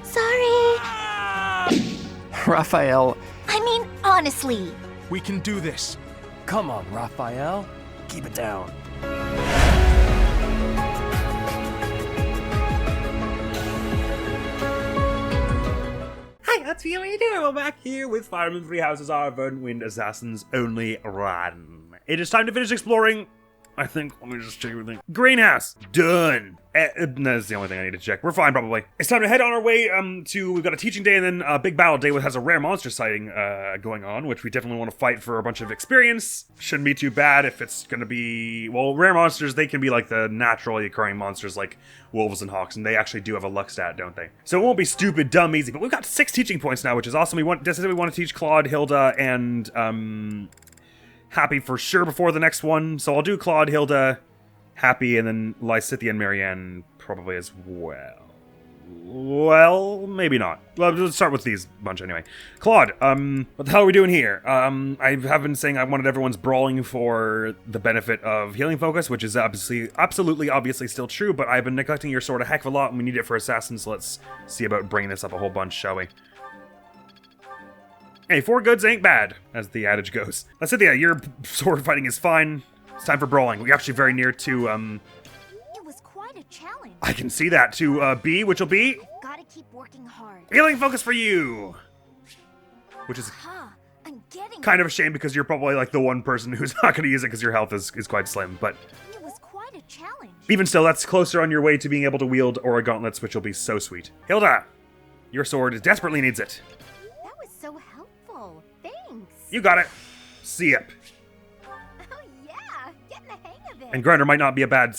Sorry. Raphael. I mean, honestly. We can do this. Come on, Raphael. Keep it down. Hi, that's Leonie. We're back here with Fireman Three Houses, our Verdant Wind Assassins only run. It is time to finish exploring. I think, let me just check everything. Greenhouse, done. That's the only thing I need to check. We're fine, probably. It's time to head on our way we've got a teaching day and then a big battle day which has a rare monster sighting going on, which we definitely want to fight for a bunch of experience. Shouldn't be too bad if it's going to be, well, rare monsters, they can be like the naturally occurring monsters like wolves and hawks, and they actually do have a luck stat, don't they? So it won't be stupid, dumb, easy, but we've got 6 teaching points now, which is awesome. We want to teach Claude, Hilda, and Happy for sure before the next one. So I'll do Claude, Hilda, Happy, and then Lysithia and Marianne probably as well. Well, maybe not. Well, let's start with these bunch anyway. Claude, what the hell are we doing here? I have been saying I wanted everyone's brawling for the benefit of healing focus, which is obviously still true, but I've been neglecting your sword a heck of a lot, and we need it for assassins, so let's see about bringing this up a whole bunch, shall we? Hey, 4 goods ain't bad, as the adage goes. Lysithia, your sword fighting is fine. It's time for brawling. We're actually very near to, It was quite a challenge. I can see that, to, B, which will be... Gotta keep working hard. Healing focus for you! Which is I'm getting kind of a shame because you're probably, like, the one person who's not going to use it because your health is quite slim, but... It was quite a challenge. Even still, that's closer on your way to being able to wield Aura Gauntlets, which will be so sweet. Hilda, your sword desperately needs it. That was so helpful. Thanks. You got it. See ya. Oh yeah, getting the hang of it. And Grinder might not be a bad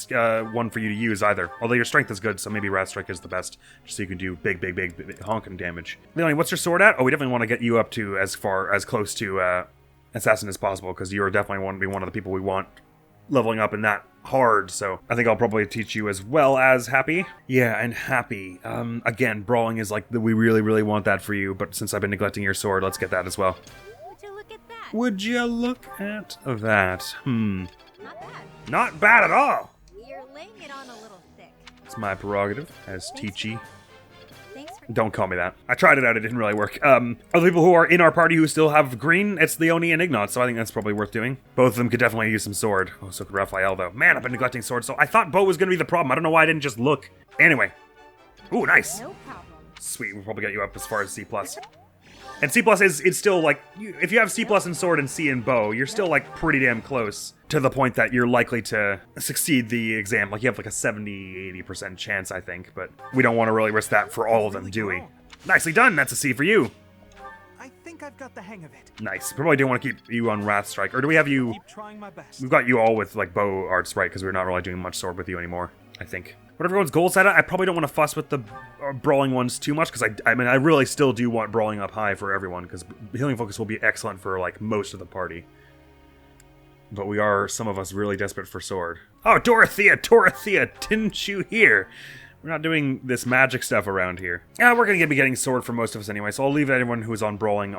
one for you to use either. Although your strength is good, so maybe Rat Strike is the best. Just so you can do big honking damage. Leonie, what's your sword at? Oh, we definitely want to get you up to as close to Assassin as possible, because you are definitely want to be one of the people we want leveling up in that hard, so I think I'll probably teach you as well as Happy. Yeah, and Happy. Again, brawling is like, we really want that for you, but since I've been neglecting your sword, let's get that as well. Would you look at that? Would you look at that? Not bad. Not bad at all! You're laying it on a little thick. It's my prerogative as Teachy. Thanks for... Don't call me that. I tried it out, it didn't really work. Other people who are in our party who still have green, it's Leonie and Ignat, so I think that's probably worth doing. Both of them could definitely use some sword. Oh, so could Raphael, though. Man, I've been neglecting sword, so I thought bow was going to be the problem. I don't know why I didn't just look. Anyway. Ooh, nice. No problem. Sweet, we'll probably get you up as far as C+. And C+ is still, like, if you have C+ in sword and C in bow, you're still, like, pretty damn close to the point that you're likely to succeed the exam. Like, you have, like, a 70-80% chance, I think, but we don't want to really risk that for all of them, do we? Nicely done, that's a C for you. I think I've got the hang of it. Nice. Probably do want to keep you on Wrath Strike. Or do we have you... Keep trying my best. We've got you all with, like, bow arts, right? Because we're not really doing much sword with you anymore, I think. What everyone's goals at? I probably don't want to fuss with the brawling ones too much, because I mean, I really still do want brawling up high for everyone, because healing focus will be excellent for, like, most of the party. But we are, some of us, really desperate for sword. Oh, Dorothea, didn't you hear? We're not doing this magic stuff around here. Yeah, we're going to be getting sword for most of us anyway, so I'll leave everyone who is on brawling.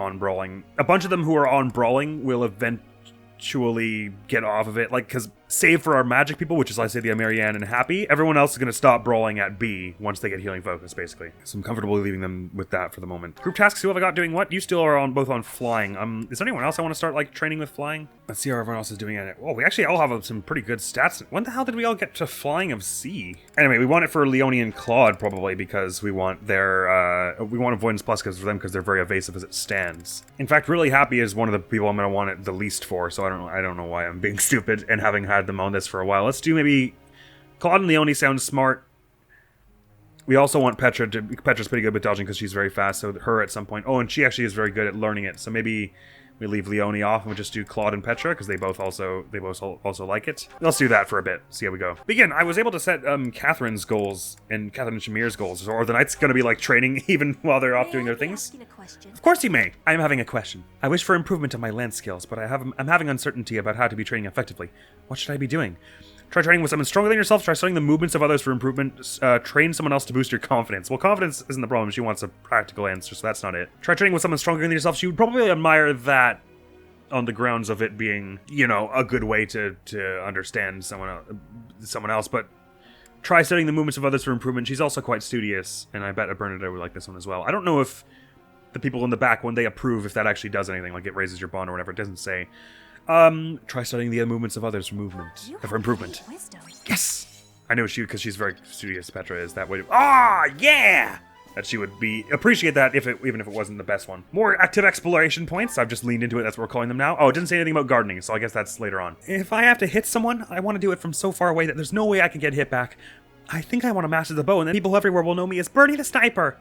A bunch of them who are on brawling will eventually get off of it, like, because save for our magic people, which is Lysithia, Marianne, and Happy, everyone else is going to stop brawling at B once they get healing focus, basically. So I'm comfortable leaving them with that for the moment. Group tasks, who have I got doing what? You still are both on flying. Is there anyone else I want to start, like, training with flying? Let's see how everyone else is doing at it. Oh, we actually all have some pretty good stats. When the hell did we all get to flying of C? Anyway, we want it for Leonie and Claude, probably, because we want their, we want Avoidance Plus because they're very evasive as it stands. In fact, really Happy is one of the people I'm going to want it the least for, so I don't know why I'm being stupid and having had them on this for a while. Let's do maybe Claude and Leonie sounds smart. We also want Petra Petra's pretty good with dodging because she's very fast, so her at some point. Oh, and she actually is very good at learning it. So maybe we leave Leonie off and we just do Claude and Petra because they both also like it. Let's do that for a bit. See how we go. Begin. I was able to set Catherine's goals and Catherine and Shamir's goals. Or the knight's going to be like training even while they're off doing their things. Of course you may. I am having a question. I wish for improvement of my lance skills, but I'm having uncertainty about how to be training effectively. What should I be doing? Try training with someone stronger than yourself. Try studying the movements of others for improvement. Train someone else to boost your confidence. Well, confidence isn't the problem. She wants a practical answer, so that's not it. Try training with someone stronger than yourself. She would probably admire that on the grounds of it being, you know, a good way to understand someone else. But Try studying the movements of others for improvement. She's also quite studious, and I bet Bernadette would like this one as well. I don't know if the people in the back, when they approve, if that actually does anything, like it raises your bond or whatever. It doesn't say. Try studying the movements of others for improvement. Wisdom. Yes! I know she, because she's very studious, Petra is that way. Ah, yeah! That she would appreciate that even if it wasn't the best one. More active exploration points. I've just leaned into it. That's what we're calling them now. Oh, it didn't say anything about gardening, so I guess that's later on. If I have to hit someone, I want to do it from so far away that there's no way I can get hit back. I think I want to master the bow, and then people everywhere will know me as Bernie the Sniper.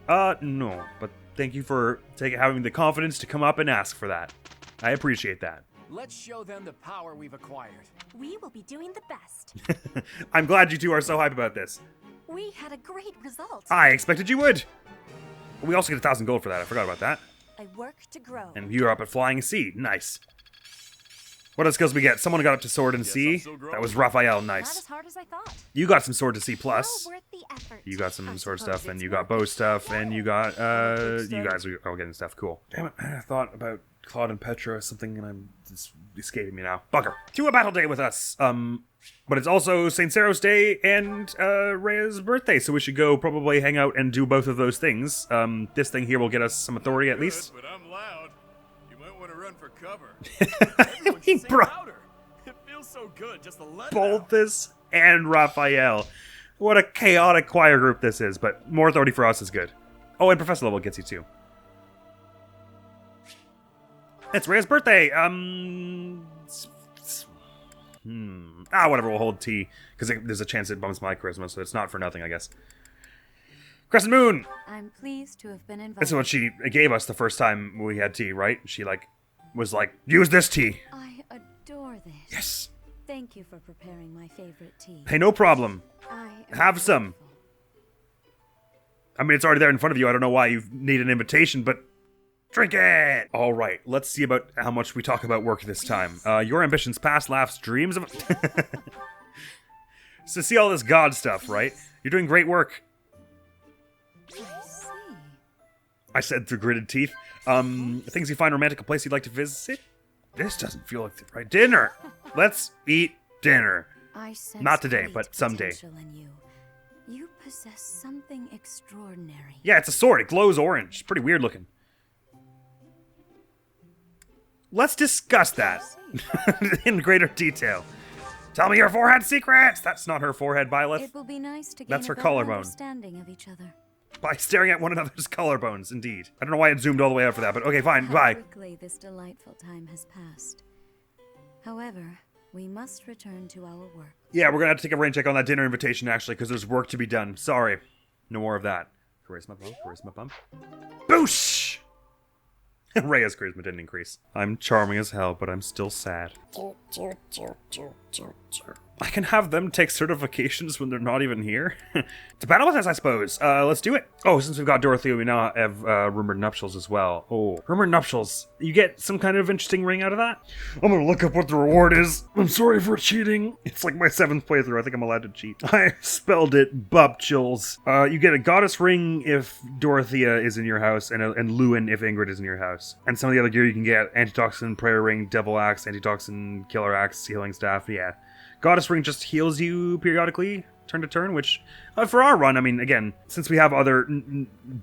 No, but thank you for having the confidence to come up and ask for that. I appreciate that. Let's show them the power we've acquired. We will be doing the best. I'm glad you two are so hype about this. We had a great result. I expected you would. We also get 1,000 gold for that. I forgot about that. I work to grow. And you're up at Flying Sea. Nice. What other skills we get? Someone got up to Sword and Sea. That was Raphael. Not Nice. as hard as I thought. You got some Sword to Sea plus. Well worth the effort. You got some I sword suppose stuff, and it's you got worth bow it. stuff, and you got, Good you stuff. guys are all getting stuff. Cool. Damn it, I thought about Claude and Petra or something, and it's escaping me now. Bugger. To a battle day with us. But it's also St. Sarah's Day and, Rhea's birthday, so we should go probably hang out and do both of those things. This thing here will get us some authority at least. But I'm loud. You might want to run for cover. He Say brought louder. It feels so good just to let it both out. this and Raphael. What a chaotic choir group this is, but more authority for us is good. Oh, and Professor level gets you too. It's Rhea's birthday. Whatever, we'll hold T, because there's a chance it bumps my charisma, so it's not for nothing, I guess. Crescent Moon! I'm pleased to have been invited. This is what she gave us the first time we had tea, right? She, was like, use this tea. I adore this. Yes. Thank you for preparing my favorite tea. Hey, no problem. I am Have some. grateful. I mean, it's already there in front of you. I don't know why you need an invitation, but drink it! All right, let's see about how much we talk about work this time. Your ambitions, past laughs, dreams of... So see all this God stuff, right? You're doing great work. I see. I said through gritted teeth. Things you find romantic, a place you'd like to visit? This doesn't feel like the right dinner. Let's eat dinner. I sense Not today, great but someday. potential in you. You possess something extraordinary. Yeah, it's a sword. It glows orange. It's pretty weird looking. Let's discuss that in greater detail. Tell me your forehead secrets! That's not her forehead, Byleth. It will be nice to gain That's a her better collarbone. understanding of each other. By staring at one another's collarbones, indeed. I don't know why it zoomed all the way out for that, but okay, fine, How bye. quickly this delightful time has passed. However, we must return to our work. Yeah, we're gonna have to take a rain check on that dinner invitation, actually, because there's work to be done. Sorry. No more of that. Charisma bump, charisma bump. Boosh! Rhea's charisma didn't increase. I'm charming as hell, but I'm still sad. I can have them take certifications when they're not even here. To battle with us, I suppose. Let's do it. Oh, since we've got Dorothea, we now have rumored nuptials as well. Oh, rumored nuptials. You get some kind of interesting ring out of that? I'm gonna look up what the reward is. I'm sorry for cheating. It's like my 7th playthrough. I think I'm allowed to cheat. I spelled it bupchils. You get a goddess ring if Dorothea is in your house, and Lewin if Ingrid is in your house. And some of the other gear you can get: antitoxin, prayer ring, devil axe, antitoxin, killer axe, healing staff. Yeah. Goddess ring just heals you periodically, turn to turn, which, for our run, I mean, again, since we have other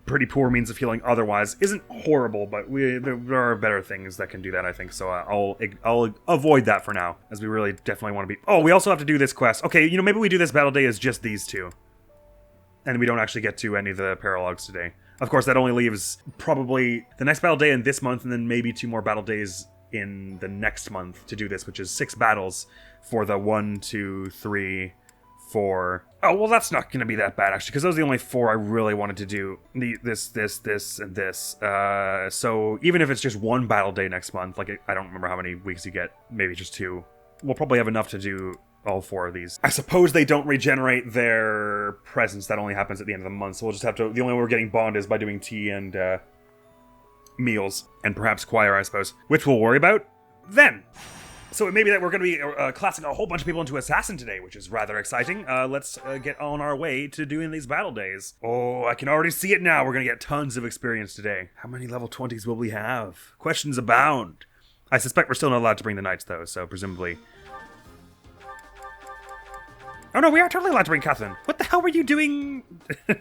pretty poor means of healing otherwise, isn't horrible, but there are better things that can do that, I think, so I'll avoid that for now, as we really definitely want to be... Oh, we also have to do this quest. Okay, maybe we do this battle day as just these two, and we don't actually get to any of the paralogs today. Of course, that only leaves probably the next battle day in this month, and then maybe 2 more battle days in the next month to do this, which is 6 battles for the 1, 2, 3, 4. Oh, well, that's not going to be that bad, actually, because those are the only 4 I really wanted to do. This, and this. So even if it's just 1 battle day next month, like, I don't remember how many weeks you get, maybe just 2, we'll probably have enough to do all 4 of these. I suppose they don't regenerate their presence. That only happens at the end of the month, so we'll just have to... The only way we're getting bond is by doing tea and, meals, and perhaps choir, I suppose, which we'll worry about then. So it may be that we're going to be classing a whole bunch of people into Assassin today, which is rather exciting. Let's get on our way to doing these battle days. Oh, I can already see it now. We're going to get tons of experience today. How many level 20s will we have? Questions abound. I suspect we're still not allowed to bring the knights, though, so presumably... Oh no, we are totally allowed to bring Catherine. What the hell were you doing?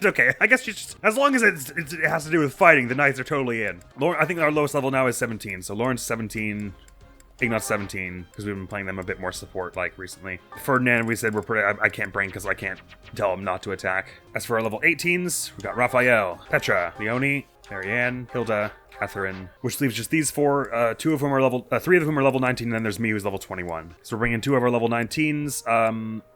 Okay, I guess you just, as long as it has to do with fighting, the knights are totally in. I think our lowest level now is 17, so Lauren's 17, Ignat's 17, because we've been playing them a bit more support, like, recently. Ferdinand, we said we're pretty, I can't bring because I can't tell him not to attack. As for our level 18s, we got Raphael, Petra, Leonie, Marianne, Hilda, Catherine, which leaves just these four, 3 of whom are level 19, and then there's me who's level 21. So we're bringing 2 of our level 19s.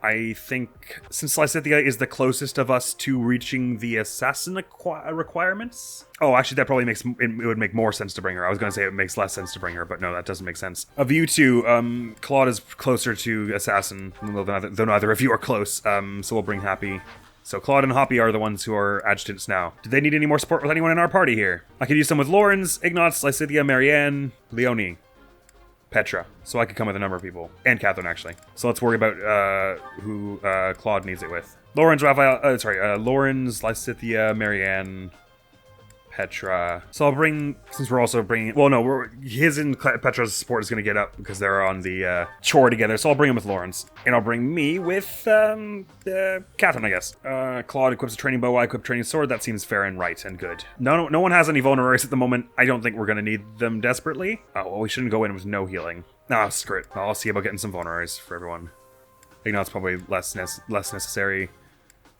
I think since Lysithia is the closest of us to reaching the assassin requirements. Oh, actually, that probably makes it would make more sense to bring her. I was going to say it makes less sense to bring her, but no, that doesn't make sense. Of you two, Claude is closer to assassin, though neither of you are close. So we'll bring Happy. So Claude and Hoppy are the ones who are adjutants now. Do they need any more support with anyone in our party here? I could use some with Lawrence, Ignatz, Lysithia, Marianne, Leonie, Petra. So I could come with a number of people. And Catherine, actually. So let's worry about who Claude needs it with. Lawrence, Lawrence, Lysithia, Marianne, Petra. So I'll bring, since we're also bringing, well, no, his and Petra's support is going to get up because they're on the chore together. So I'll bring him with Lawrence. And I'll bring me with Catherine, I guess. Claude equips a training bow, I equip training sword. That seems fair and right and good. No one has any vulneraries at the moment. I don't think we're going to need them desperately. Oh, well, we shouldn't go in with no healing. Nah, screw it. I'll see about getting some vulneraries for everyone. I think that's probably less necessary.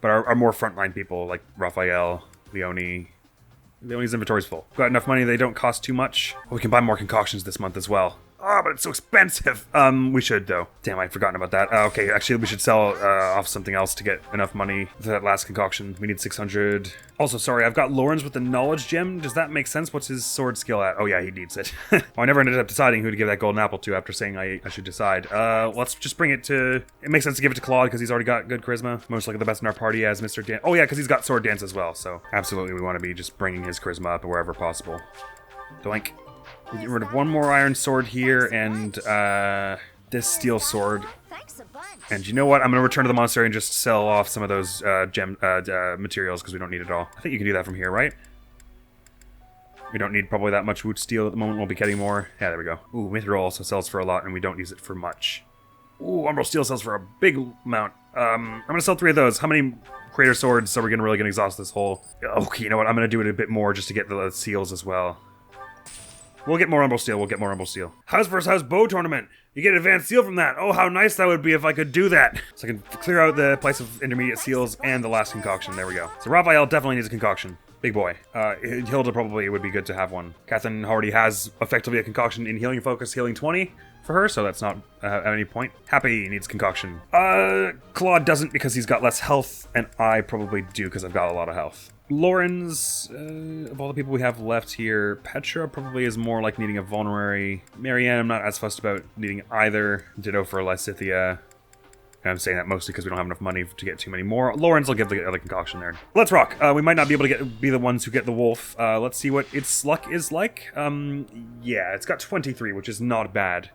But our more frontline people, like Raphael, Leonie... Leonie's inventory's full. Got enough money, they don't cost too much. We can buy more concoctions this month as well. Ah, but it's so expensive. We should, though. Damn, I'd forgotten about that. Okay, actually, we should sell off something else to get enough money for that last concoction. We need 600. Also, sorry, I've got Lawrence with the knowledge gem. Does that make sense? What's his sword skill at? Oh, yeah, he needs it. Well, I never ended up deciding who to give that golden apple to after saying I should decide. Let's just bring it to... It makes sense to give it to Claude because he's already got good charisma. Most likely the best in our party as Mr. Dan... Oh, yeah, because he's got sword dance as well. So, absolutely, we want to be just bringing his charisma up wherever possible. Doink. We get rid of one more iron sword here, and this steel sword. And you know what? I'm going to return to the monastery and just sell off some of those gem materials because we don't need it all. I think you can do that from here, right? We don't need probably that much wood steel at the moment. We'll be getting more. Yeah, there we go. Ooh, mithril also sells for a lot, and we don't use it for much. Ooh, umbral steel sells for a big amount. I'm going to sell 3 of those. How many creator swords are we really going to exhaust this whole... Okay, you know what? I'm going to do it a bit more just to get the seals as well. We'll get more umbral steel. House vs. House bow tournament. You get advanced seal from that. Oh, how nice that would be if I could do that. So I can clear out the place of intermediate seals and the last concoction. There we go. So Raphael definitely needs a concoction. Big boy. Hilda probably would be good to have one. Catherine already has effectively a concoction in healing focus, healing 20 for her, so that's not at any point. Happy needs concoction. Claude doesn't because he's got less health, and I probably do because I've got a lot of health. Lauren's, of all the people we have left here, Petra probably is more like needing a vulnerary. Marianne, I'm not as fussed about needing either. Ditto for Lysithia. And I'm saying that mostly because we don't have enough money to get too many more. Lawrence will give the other concoction there. Let's rock. We might not be able to be the ones who get the wolf. Let's see what its luck is like. Yeah, it's got 23, which is not bad.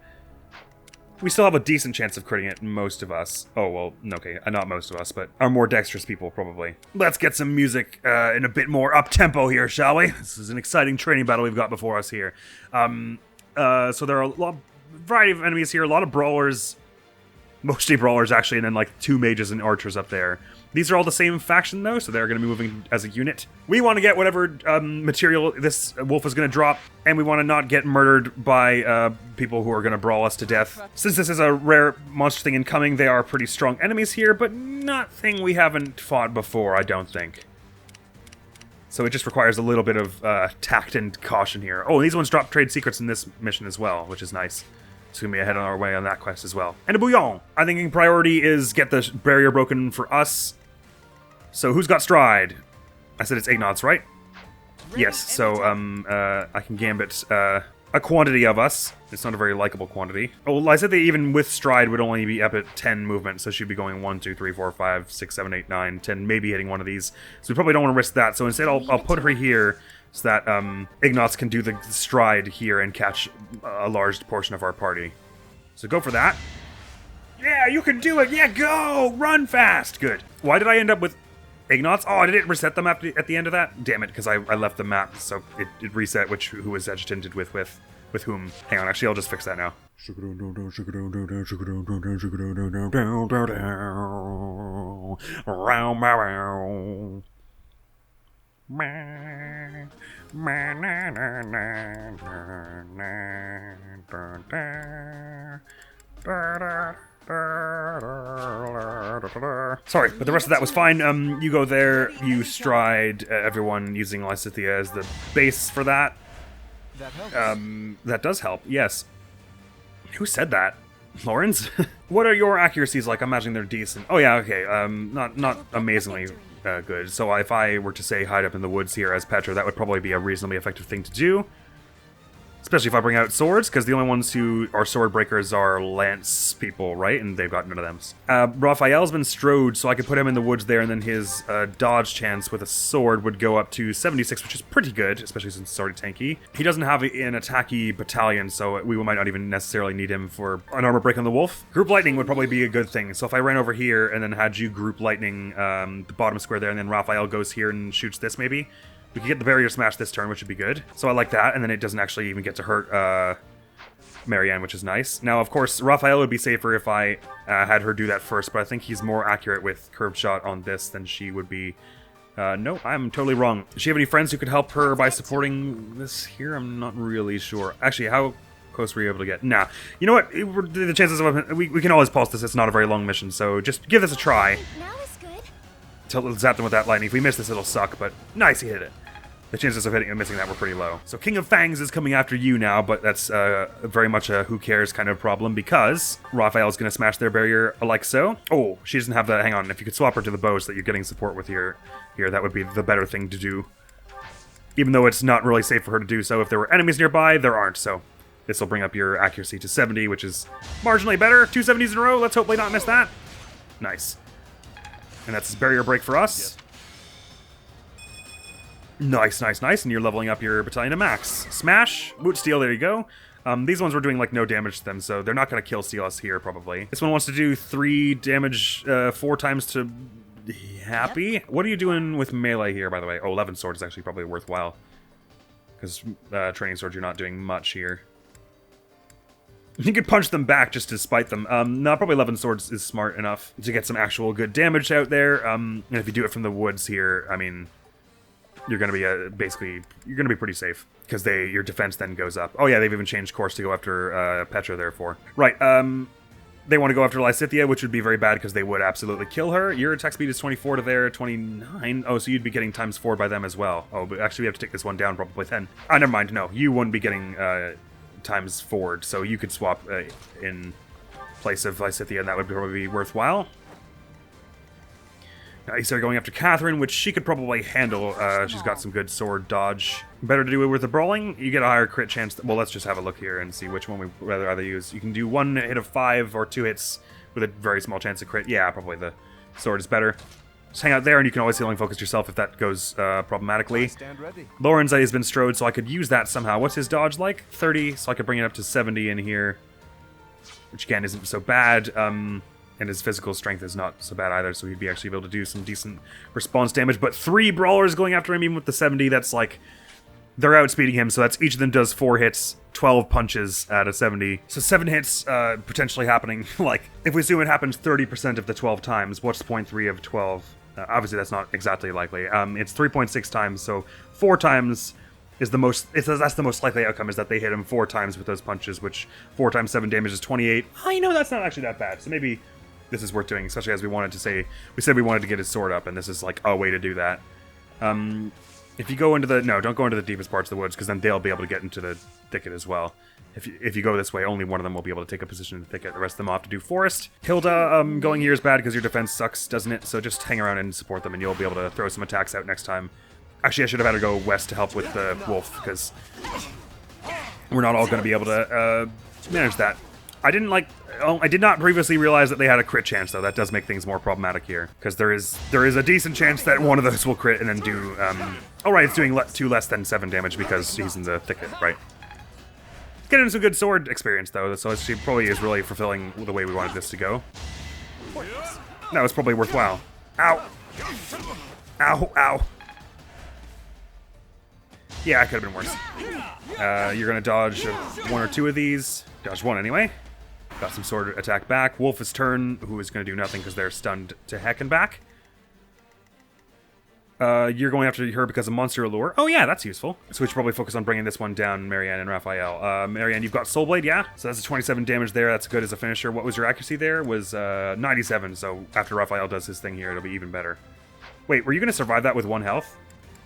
We still have a decent chance of critting it, most of us. Oh, well, okay, not most of us, but our more dexterous people, probably. Let's get some music in a bit more up-tempo here, shall we? This is an exciting training battle we've got before us here. So there are variety of enemies here, a lot of brawlers. Mostly brawlers, actually, and then, like, 2 mages and archers up there. These are all the same faction, though, so they're going to be moving as a unit. We want to get whatever material this wolf is going to drop, and we want to not get murdered by people who are going to brawl us to death. Since this is a rare monster thing incoming, they are pretty strong enemies here, but nothing we haven't fought before, I don't think. So it just requires a little bit of tact and caution here. Oh, these ones drop trade secrets in this mission as well, which is nice. So we're going to be ahead on our way on that quest as well. And a bouillon! I think priority is get the barrier broken for us. So who's got stride? I said it's Ignatz, right? Yes, so I can gambit a quantity of us. It's not a very likable quantity. Oh, I said that even with stride would only be up at 10 movement, so she'd be going 1, 2, 3, 4, 5, 6, 7, 8, 9, 10, maybe hitting one of these. So we probably don't want to risk that, so instead I'll put her here so that Ignatz can do the stride here and catch a large portion of our party. So go for that. Yeah, you can do it! Yeah, go! Run fast! Good. Why did I end up with Ignatz? Oh, did it reset the map at the end of that? Damn it, because I left the map, so it reset who was adjutanted with. With whom? Hang on, actually, I'll just fix that now. Sorry, but the rest of that was fine. You go there, you stride everyone using Lysithea as the base for that. That helps. That does help, yes. Who said that? Lawrence? What are your accuracies like? I'm imagining they're decent. Oh yeah, okay. Not amazingly good. So if I were to say hide up in the woods here as Petra, that would probably be a reasonably effective thing to do. Especially if I bring out swords, because the only ones who are sword breakers are lance people, right? And they've got none of them. Raphael's been strode, so I could put him in the woods there, and then his dodge chance with a sword would go up to 76, which is pretty good, especially since it's already tanky. He doesn't have an attacky battalion, so we might not even necessarily need him for an armor break on the wolf. Group lightning would probably be a good thing. So if I ran over here and then had you group lightning the bottom square there, and then Raphael goes here and shoots this maybe, we could get the barrier smash this turn, which would be good. So I like that, and then it doesn't actually even get to hurt Marianne, which is nice. Now, of course, Raphael would be safer if I had her do that first, but I think he's more accurate with curved shot on this than she would be. No, I'm totally wrong. Does she have any friends who could help her by supporting this here? I'm not really sure. Actually, how close were you able to get? Nah. You know what? The chances of... We can always pulse this. It's not a very long mission, so just give this a try. Now is good. Till zap them with that lightning. If we miss this, it'll suck, but nice, he hit it. The chances of hitting and missing that were pretty low. So King of Fangs is coming after you now, but that's very much a who cares kind of problem because Raphael's going to smash their barrier like so. Oh, she doesn't have that. Hang on. If you could swap her to the bow so that you're getting support with here, that would be the better thing to do. Even though it's not really safe for her to do so. If there were enemies nearby, there aren't. So this will bring up your accuracy to 70, which is marginally better. 2 70s in a row. Let's hopefully not miss that. Nice. And that's his barrier break for us. Yes. Nice, nice, nice, and you're leveling up your battalion to max. Smash, boot steel, there you go. These ones were doing like no damage to them, so they're not going to kill steal us here, probably. This one wants to do 3 damage 4 times to happy. Yep. What are you doing with melee here, by the way? Oh, 11 sword is actually probably worthwhile. Because training sword, you're not doing much here. You could punch them back just to spite them. No, probably 11 swords is smart enough to get some actual good damage out there. And if you do it from the woods here, I mean... You're going to be you're going to be pretty safe because your defense then goes up. Oh yeah, they've even changed course to go after Petra therefore. Right, they want to go after Lysithea, which would be very bad because they would absolutely kill her. Your attack speed is 24 to their 29. Oh, so you'd be getting ×4 by them as well. Oh, but actually we have to take this one down probably then. Never mind, no, you wouldn't be getting ×4, so you could swap in place of Lysithea and that would probably be worthwhile. You start going after Catherine, which she could probably handle. She's got some good sword dodge. Better to do it with the brawling. You get a higher crit chance. Well, let's just have a look here and see which one we'd rather use. You can do 1 hit of 5 or 2 hits with a very small chance of crit. Yeah, probably the sword is better. Just hang out there, and you can always healing focus yourself if that goes problematically. Stand ready. Lorenz has been strode, so I could use that somehow. What's his dodge like? 30, so I could bring it up to 70 in here. Which, again, isn't so bad. And his physical strength is not so bad either, so he'd be actually able to do some decent response damage. But 3 brawlers going after him, even with the 70, that's like... They're outspeeding him, so that's each of them does 4 hits, 12 punches at a 70. So 7 hits potentially happening. Like, if we assume it happens 30% of the 12 times, what's 0.3 of 12? Obviously, that's not exactly likely. It's 3.6 times, so 4 times... is the most, that's the most likely outcome, is that they hit him 4 times with those punches, which 4 times 7 damage is 28. I know that's not actually that bad, so maybe this is worth doing, especially as we said we wanted to get his sword up, and this is like a way to do that. If you go into don't go into the deepest parts of the woods, because then they'll be able to get into the thicket as well. If you go this way, only one of them will be able to take a position in the thicket. The rest of them will have to do forest. Hilda, going here is bad because your defense sucks, doesn't it? So just hang around and support them, and you'll be able to throw some attacks out next time. Actually, I should have had her go west to help with the wolf, because we're not all going to be able to manage that. I did not previously realize that they had a crit chance, though. That does make things more problematic here, because there is a decent chance that one of those will crit and then do... oh, right, it's doing 2 less than 7 damage because he's in the thicket, right? Getting some good sword experience, though, so she probably is really fulfilling the way we wanted this to go. That was probably worthwhile. Ow! Ow, ow. Yeah, it could have been worse. You're going to dodge one or two of these. Dodge one anyway. Got some sword attack back. Wolf's turn, who is going to do nothing because they're stunned to heck and back. You're going after her because of monster allure. Oh yeah, that's useful. So we should probably focus on bringing this one down, Marianne and Raphael. Marianne, you've got Soul Blade, yeah? So that's a 27 damage there. That's good as a finisher. What was your accuracy there? Was 97. So after Raphael does his thing here, it'll be even better. Wait, were you going to survive that with 1 health?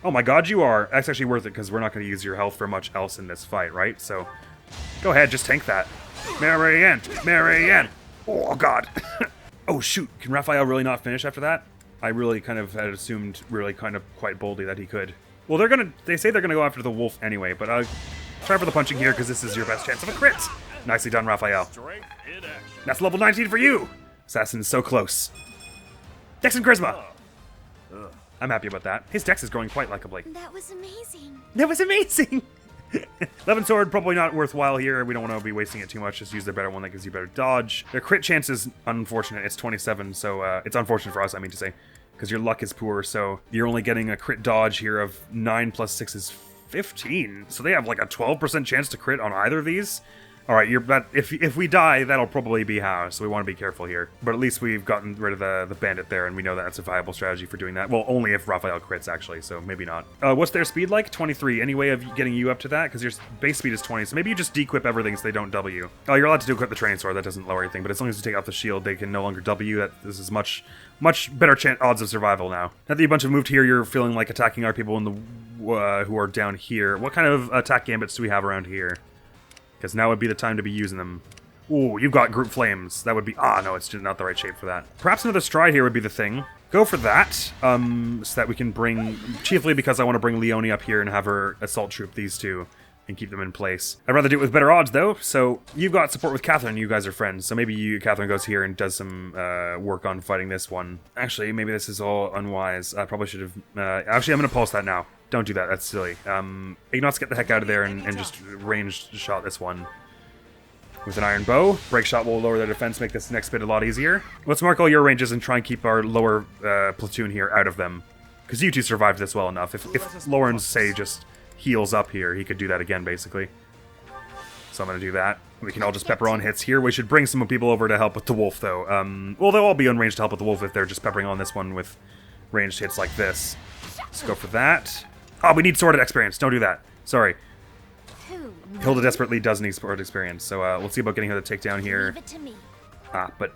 Oh my god, you are. That's actually worth it because we're not going to use your health for much else in this fight, right? So go ahead, just tank that. Marianne! Marianne! Oh god. Oh shoot, can Raphael really not finish after that? I really kind of had assumed really kind of quite boldly that he could. Well, they say they're gonna go after the wolf anyway, but try for the punching here because this is your best chance of a crit. Nicely done, Raphael. Strength in action. That's level 19 for you! Assassin is so close. Dex and Charisma! I'm happy about that. His Dex is growing quite likably. That was amazing. That was amazing! 11 sword, probably not worthwhile here. We don't want to be wasting it too much. Just use their better one that gives you better dodge. Their crit chance is unfortunate. It's 27, so it's unfortunate for us, I mean to say, because your luck is poor, so you're only getting a crit dodge here of 9 plus 6 is 15. So they have like a 12% chance to crit on either of these. All right, if we die, that'll probably be how, so we want to be careful here. But at least we've gotten rid of the bandit there, and we know that's a viable strategy for doing that. Well, only if Raphael crits, actually, so maybe not. What's their speed like? 23. Any way of getting you up to that? Because your base speed is 20, so maybe you just de-equip everything so they don't W you. Oh, you're allowed to de-equip the training sword. That doesn't lower anything, but as long as you take off the shield, they can no longer W. This is much better odds of survival now. Now that you bunch have moved here, you're feeling like attacking our people in the who are down here. What kind of attack gambits do we have around here? Because now would be the time to be using them. Ooh, you've got group flames. That would be... Ah, no, it's just not the right shape for that. Perhaps another stride here would be the thing. Go for that, so that we can bring... Chiefly because I want to bring Leonie up here and have her assault troop these two and keep them in place. I'd rather do it with better odds, though. So you've got support with Catherine. You guys are friends. So maybe Catherine goes here and does some work on fighting this one. Actually, maybe this is all unwise. I probably should have... actually, I'm going to pulse that now. Don't do that, that's silly. Ignots, get the heck out of there and just ranged shot this one. With an iron bow. Break shot will lower their defense, make this next bit a lot easier. Let's mark all your ranges and try and keep our lower platoon here out of them. Because you two survived this well enough. If Lawrence, say, just heals up here, he could do that again, basically. So I'm going to do that. We can all just pepper on hits here. We should bring some people over to help with the wolf, though. Well, they'll all be unranged to help with the wolf if they're just peppering on this one with ranged hits like this. Let's go for that. Oh, we need sword experience. Don't do that. Sorry. Hilda desperately does need sword experience, so we'll see about getting her to take down here. Leave it to me. But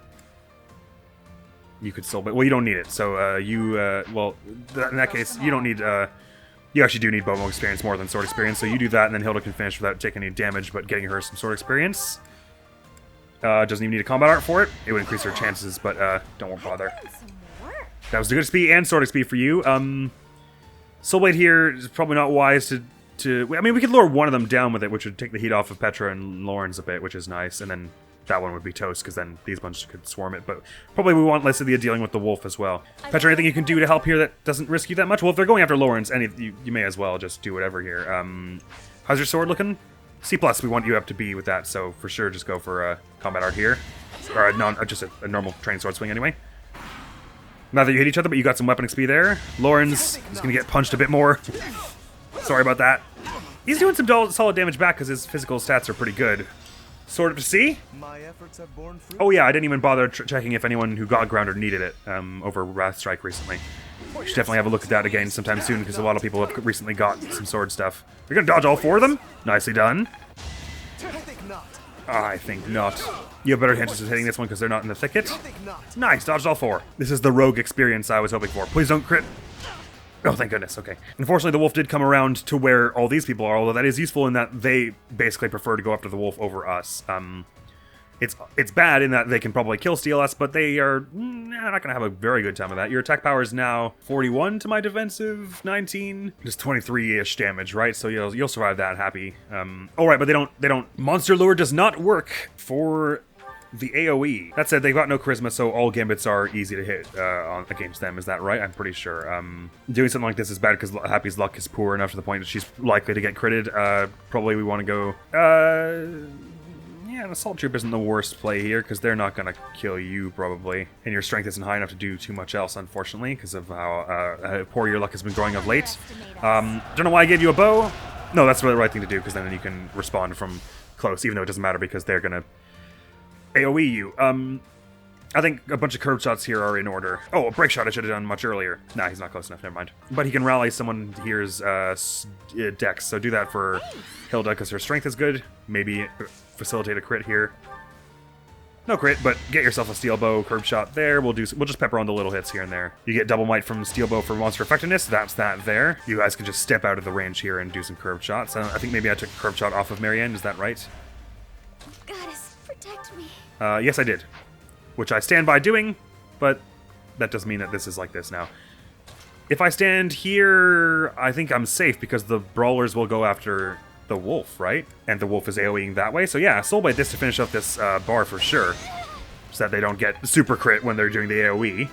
you could still... Well, you don't need it, so well, in that case, you don't need... you actually do need bow experience more than sword experience, so you do that, and then Hilda can finish without taking any damage, but getting her some sword experience. Doesn't even need a combat art for it. It would increase her chances, but don't bother. That was the good XP and sword XP for you. Soulblade here is probably not wise to... I mean, we could lure one of them down with it, which would take the heat off of Petra and Lawrence a bit, which is nice, and then that one would be toast, because then these bunches could swarm it, but probably we want Lycidia dealing with the wolf as well. Petra, anything you can do to help here that doesn't risk you that much? Well, if they're going after Lawrence, you may as well just do whatever here. How's your sword looking? C+, we want you up to B with that, so for sure just go for combat art here. Or just a normal training sword swing anyway. Not that you hit each other, but you got some weapon XP there. Lawrence is going to get punched a bit more. Sorry about that. He's doing some solid damage back because his physical stats are pretty good. Sword up to C? My efforts have borne fruit. Oh yeah, I didn't even bother checking if anyone who got grounded needed it over Wrath Strike recently. We should definitely have a look at that again sometime soon because a lot of people have recently got some sword stuff. You're going to dodge all four of them? Nicely done. I think not. You have better chances of hitting this one because they're not in the thicket. Nice, dodged all four. This is the rogue experience I was hoping for. Please don't crit. Oh, thank goodness, okay. Unfortunately, the wolf did come around to where all these people are, although that is useful in that they basically prefer to go after the wolf over us. It's bad in that they can probably kill steal us, but they are not going to have a very good time with that. Your attack power is now 41 to my defensive 19. Just 23-ish damage, right? So you'll survive that happy. Oh, right, but they don't. Monster Lure does not work for the AoE. That said, they've got no charisma, so all gambits are easy to hit against them. Is that right? I'm pretty sure. Doing something like this is bad because Happy's luck is poor enough to the point that she's likely to get critted. Probably we want to go... Yeah, an assault troop isn't the worst play here, because they're not going to kill you, probably. And your strength isn't high enough to do too much else, unfortunately, because of how poor your luck has been growing of late. Don't know why I gave you a bow. No, that's really the right thing to do, because then you can respond from close, even though it doesn't matter because they're gonna AoE you. I think a bunch of curve shots here are in order. Oh, a break shot I should have done much earlier. Nah, he's not close enough, never mind. But he can rally someone here's Dex, so do that for Hilda, because her strength is good. Maybe facilitate a crit here. No crit, but get yourself a steel bow, curve shot there. We'll just pepper on the little hits here and there. You get double might from steel bow for monster effectiveness. That's that there. You guys can just step out of the range here and do some curved shots. I think maybe I took a curved shot off of Marianne. Is that right? Goddess, protect me. Yes, I did. Which I stand by doing, but that doesn't mean that this is like this now. If I stand here, I think I'm safe because the brawlers will go after the wolf, right? And the wolf is AoEing that way. So yeah, Soulblade this to finish up this bar for sure. So that they don't get super crit when they're doing the AoE.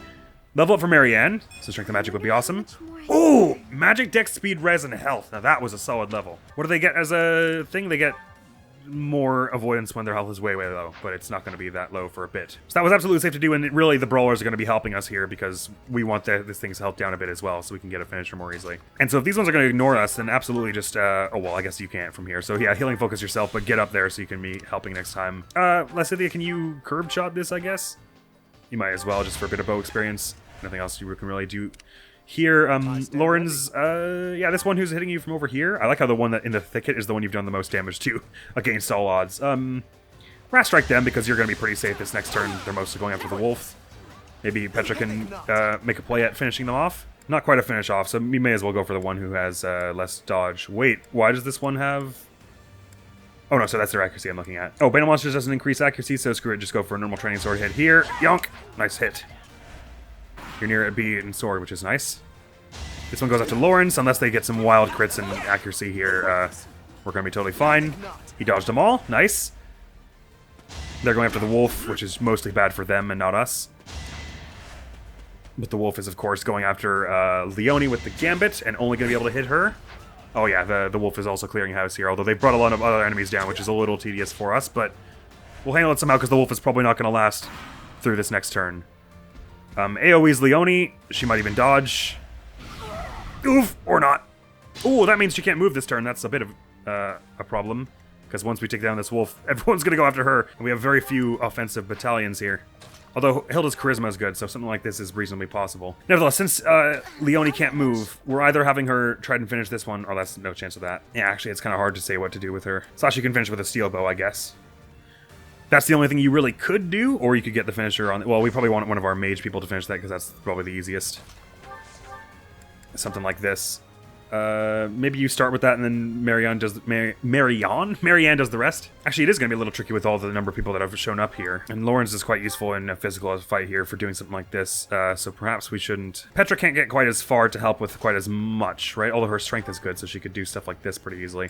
Level up for Marianne, so Strength of Magic would be awesome. Ooh! Magic, Dex, Speed, Res, and Health. Now that was a solid level. What do they get as a thing? They get more avoidance when their health is way, way low, but it's not going to be that low for a bit. So that was absolutely safe to do, and really the brawlers are going to be helping us here because we want this thing's health down a bit as well, so we can get a finisher more easily. And so if these ones are going to ignore us, then absolutely just, oh well, I guess you can't from here. So yeah, healing focus yourself, but get up there so you can be helping next time. Lysithia, can you curb shot this, I guess? You might as well, just for a bit of bow experience. Nothing else you can really do. Here, Lauren's, yeah, this one who's hitting you from over here. I like how the one that in the thicket is the one you've done the most damage to, against all odds. Rat strike them, because you're going to be pretty safe this next turn. They're mostly going after the wolf. Maybe Petra can make a play at finishing them off. Not quite a finish off, so we may as well go for the one who has less dodge. Wait, why does this one have... Oh no, so that's their accuracy I'm looking at. Oh, Banal Monsters doesn't increase accuracy, so screw it, just go for a normal training sword hit here. Yonk! Nice hit. You're near a B and sword, which is nice. This one goes out to Lawrence, unless they get some wild crits and accuracy here. We're going to be totally fine. He dodged them all. Nice. They're going after the wolf, which is mostly bad for them and not us. But the wolf is, of course, going after Leonie with the gambit and only going to be able to hit her. Oh yeah, the wolf is also clearing house here, although they brought a lot of other enemies down, which is a little tedious for us, but we'll handle it somehow because the wolf is probably not going to last through this next turn. AoE's Leonie. She might even dodge. Oof! Or not. Ooh, that means she can't move this turn. That's a bit of a problem. Because once we take down this wolf, everyone's going to go after her. And we have very few offensive battalions here. Although Hilda's charisma is good, so something like this is reasonably possible. Nevertheless, since Leonie can't move, we're either having her try and finish this one, or that's no chance of that. Yeah, actually, it's kind of hard to say what to do with her. Sasha can finish with a steel bow, I guess. That's the only thing you really could do, or you could get the finisher on... Well, we probably want one of our mage people to finish that, because that's probably the easiest. Something like this. Maybe you start with that, and then Marianne does the rest. Actually, it is going to be a little tricky with all the number of people that have shown up here. And Lawrence is quite useful in a physical fight here for doing something like this, so perhaps we shouldn't... Petra can't get quite as far to help with quite as much, right? Although her strength is good, so she could do stuff like this pretty easily.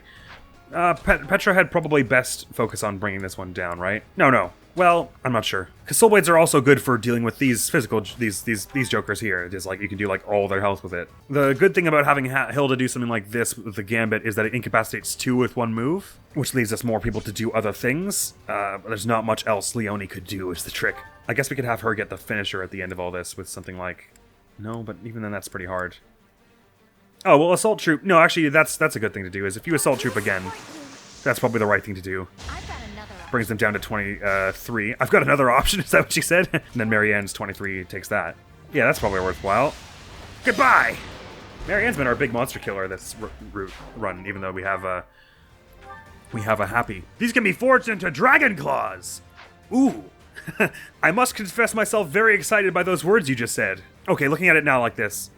Petra had probably best focus on bringing this one down, right? No. Well, I'm not sure. Because Soul Blades are also good for dealing with these these jokers here. It is like you can do like all their health with it. The good thing about having Hilda do something like this with the Gambit is that it incapacitates 2 with 1 move, which leaves us more people to do other things. But there's not much else Leonie could do is the trick. I guess we could have her get the finisher at the end of all this with something like... No, but even then that's pretty hard. Oh, well, Assault Troop... No, actually, that's a good thing to do, is if you Assault Troop again, that's probably the right thing to do. Brings them down to 23. I've got another option, is that what she said? And then Marianne's 23 takes that. Yeah, that's probably worthwhile. Goodbye! Marianne's been our big monster killer this run, even though we have a happy. These can be forged into Dragon Claws! Ooh! I must confess myself very excited by those words you just said. Okay, looking at it now like this,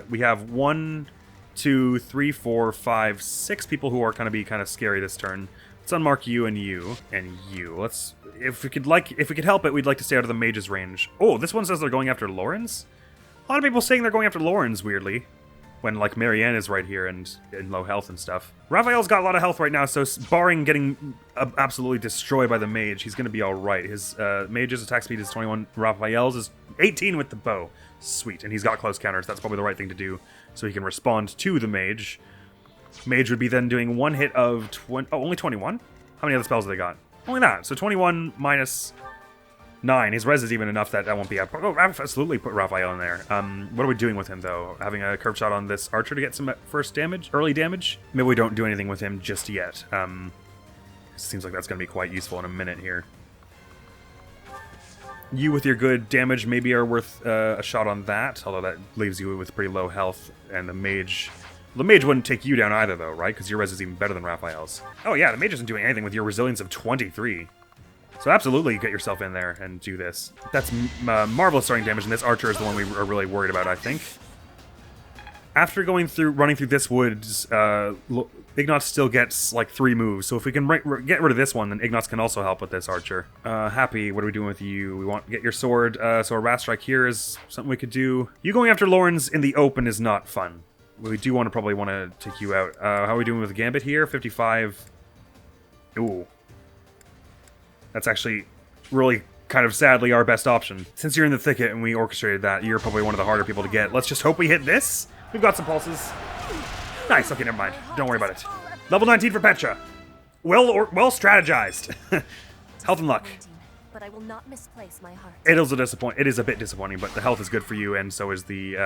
we have 1, 2, 3, 4, 5, 6 people who are going to be kind of scary this turn. Let's unmark you and you and you. Let's, if we could help it, we'd like to stay out of the mage's range. Oh, this one says they're going after Lawrence? A lot of people saying they're going after Lawrence, weirdly. When, like, Marianne is right here and in low health and stuff. Raphael's got a lot of health right now, so barring getting absolutely destroyed by the mage, he's going to be alright. His mage's attack speed is 21. Raphael's is 18 with the bow. Sweet. And he's got close counters. That's probably the right thing to do, so he can respond to the mage. Mage would be then doing 1 hit of 20... Oh, only 21? How many other spells have they got? Only that. So 21 minus 9. His res is even enough that won't be up. Oh, absolutely put Raphael in there. What are we doing with him, though? Having a curve shot on this archer to get some first damage? Early damage? Maybe we don't do anything with him just yet. Seems like that's going to be quite useful in a minute here. You with your good damage maybe are worth a shot on that, although that leaves you with pretty low health, and the mage... The mage wouldn't take you down either, though, right? Because your res is even better than Raphael's. Oh yeah, the mage isn't doing anything with your resilience of 23. So absolutely get yourself in there and do this. That's marvelous starting damage, and this archer is the one we are really worried about, I think. After running through this woods, Ignatz still gets like 3 moves. So if we can get rid of this one, then Ignatz can also help with this archer. Happy, what are we doing with you? We want to get your sword. So a wrath strike here is something we could do. You going after Lawrence in the open is not fun. We do probably want to take you out. How are we doing with Gambit here? 55. Ooh. That's actually really kind of sadly our best option. Since you're in the thicket and we orchestrated that, you're probably one of the harder people to get. Let's just hope we hit this. We've got some pulses. Nice. Okay, never mind. Don't worry about it. Level 19 for Petra. Well strategized. Health and luck. But I will not misplace my heart. It is a bit disappointing, but the health is good for you, and so is the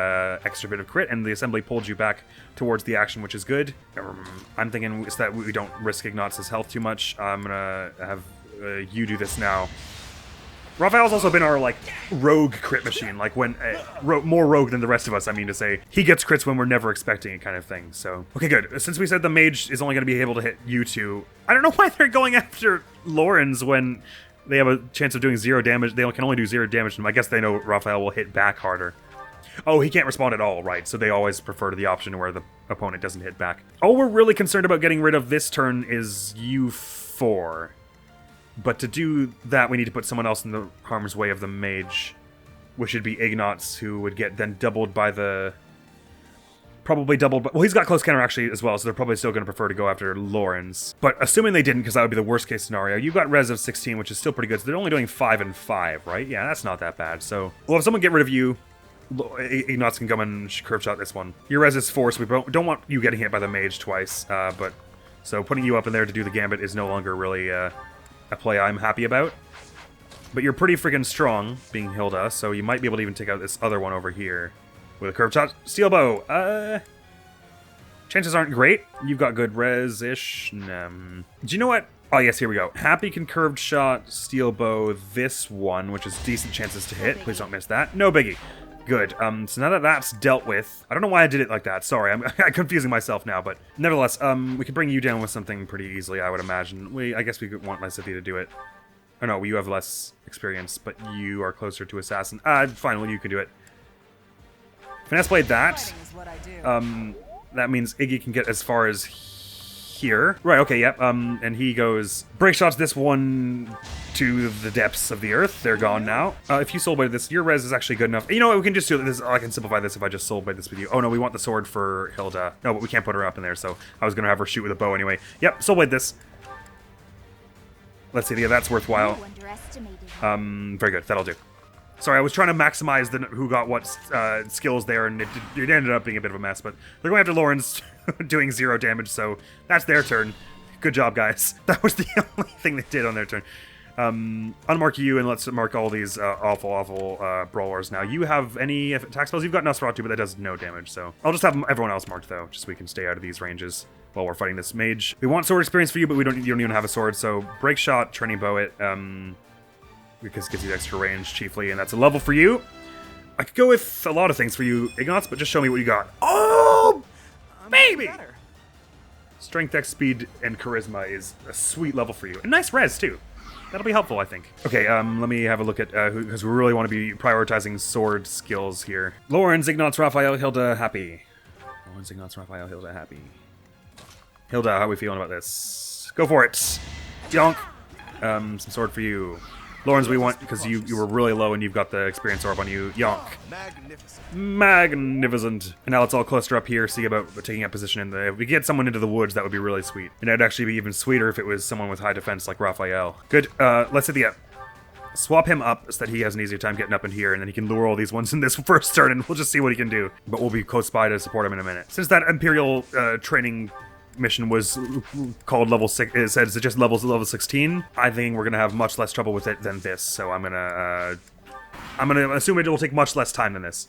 extra bit of crit, and the assembly pulled you back towards the action, which is good. I'm thinking is that we don't risk Ignatz's health too much. I'm gonna have you do this now. Raphael's also been our, like, rogue crit machine, like, when, more rogue than the rest of us, I mean to say. He gets crits when we're never expecting it kind of thing, so. Okay, good. Since we said the mage is only going to be able to hit you two, I don't know why they're going after Lawrence when they have a chance of doing 0 damage. They can only do 0 damage, and I guess they know Raphael will hit back harder. Oh, he can't respond at all, right, so they always prefer to the option where the opponent doesn't hit back. All we're really concerned about getting rid of this turn is you 4. But to do that, we need to put someone else in the harm's way of the mage, which would be Ignatz, who would get then doubled by the... Probably doubled by... Well, he's got close counter actually as well, so they're probably still going to prefer to go after Lawrence. But assuming they didn't, because that would be the worst case scenario, you've got res of 16, which is still pretty good, so they're only doing 5 and 5, right? Yeah, that's not that bad. So, well, if someone get rid of you, Ignatz can come and curve shot this one. Your res is 4, so we don't want you getting hit by the mage twice, but... So putting you up in there to do the gambit is no longer really... a play I'm happy about. But you're pretty freaking strong, being Hilda, so you might be able to even take out this other one over here. With a curved shot. Steel bow. Chances aren't great. You've got good res-ish. Do you know what? Oh, yes, here we go. Happy can curved shot, steel bow, this one, which is decent chances to hit. Please don't miss that. No biggie. Good. So now that that's dealt with, I don't know why I did it like that. Sorry, I'm confusing myself now, but nevertheless, we could bring you down with something pretty easily, I would imagine. I guess we could want Lysithia to do it. Oh no, you have less experience, but you are closer to assassin. Fine, well, you can do it. Finesse blade that. That means Iggy can get as far as here. Right, okay, yep. And he goes, break shots this one to the depths of the earth. They're gone now. If you soul blade this, your res is actually good enough. You know what, we can just do this. I can simplify this if I just soul blade this with you. Oh no, we want the sword for Hilda. No, but we can't put her up in there, so I was gonna have her shoot with a bow anyway. Yep, soul blade this. Let's see, yeah, that's worthwhile. Very good, that'll do. Sorry, I was trying to maximize who got what skills there, and it ended up being a bit of a mess, but they're going after Lawrence, doing 0 damage, so that's their turn. Good job, guys. That was the only thing they did on their turn. Unmark you, and let's mark all these awful brawlers now. You have any attack spells? You've got Nosferatu, but that does no damage, so... I'll just have everyone else marked, though, just so we can stay out of these ranges while we're fighting this mage. We want sword experience for you, but you don't even have a sword, so break shot, training bow it, because it gives you extra range, chiefly, and that's a level for you. I could go with a lot of things for you, Ignatz, but just show me what you got. Oh, baby! Strength, X, speed, and charisma is a sweet level for you. And nice res, too. That'll be helpful, I think. Okay, let me have a look at because we really want to be prioritizing sword skills here. Lawrence, Ignatz, Raphael, Hilda, happy. Lawrence, Ignatz, Raphael, Hilda, happy. Hilda, how are we feeling about this? Go for it! Yonk! Some sword for you. Lawrence, we want, because you were really low and you've got the experience orb on you. Yonk. Magnificent. And now let's all cluster up here, see about taking up position in the... If we get someone into the woods, that would be really sweet. And it'd actually be even sweeter if it was someone with high defense like Raphael. Good. Let's hit the up. Swap him up so that he has an easier time getting up in here, and then he can lure all these ones in this first turn, and we'll just see what he can do. But we'll be close by to support him in a minute. Since that Imperial training mission was called level 6. It says it's just level 16. I think we're gonna have much less trouble with it than this. So I'm gonna assume it will take much less time than this.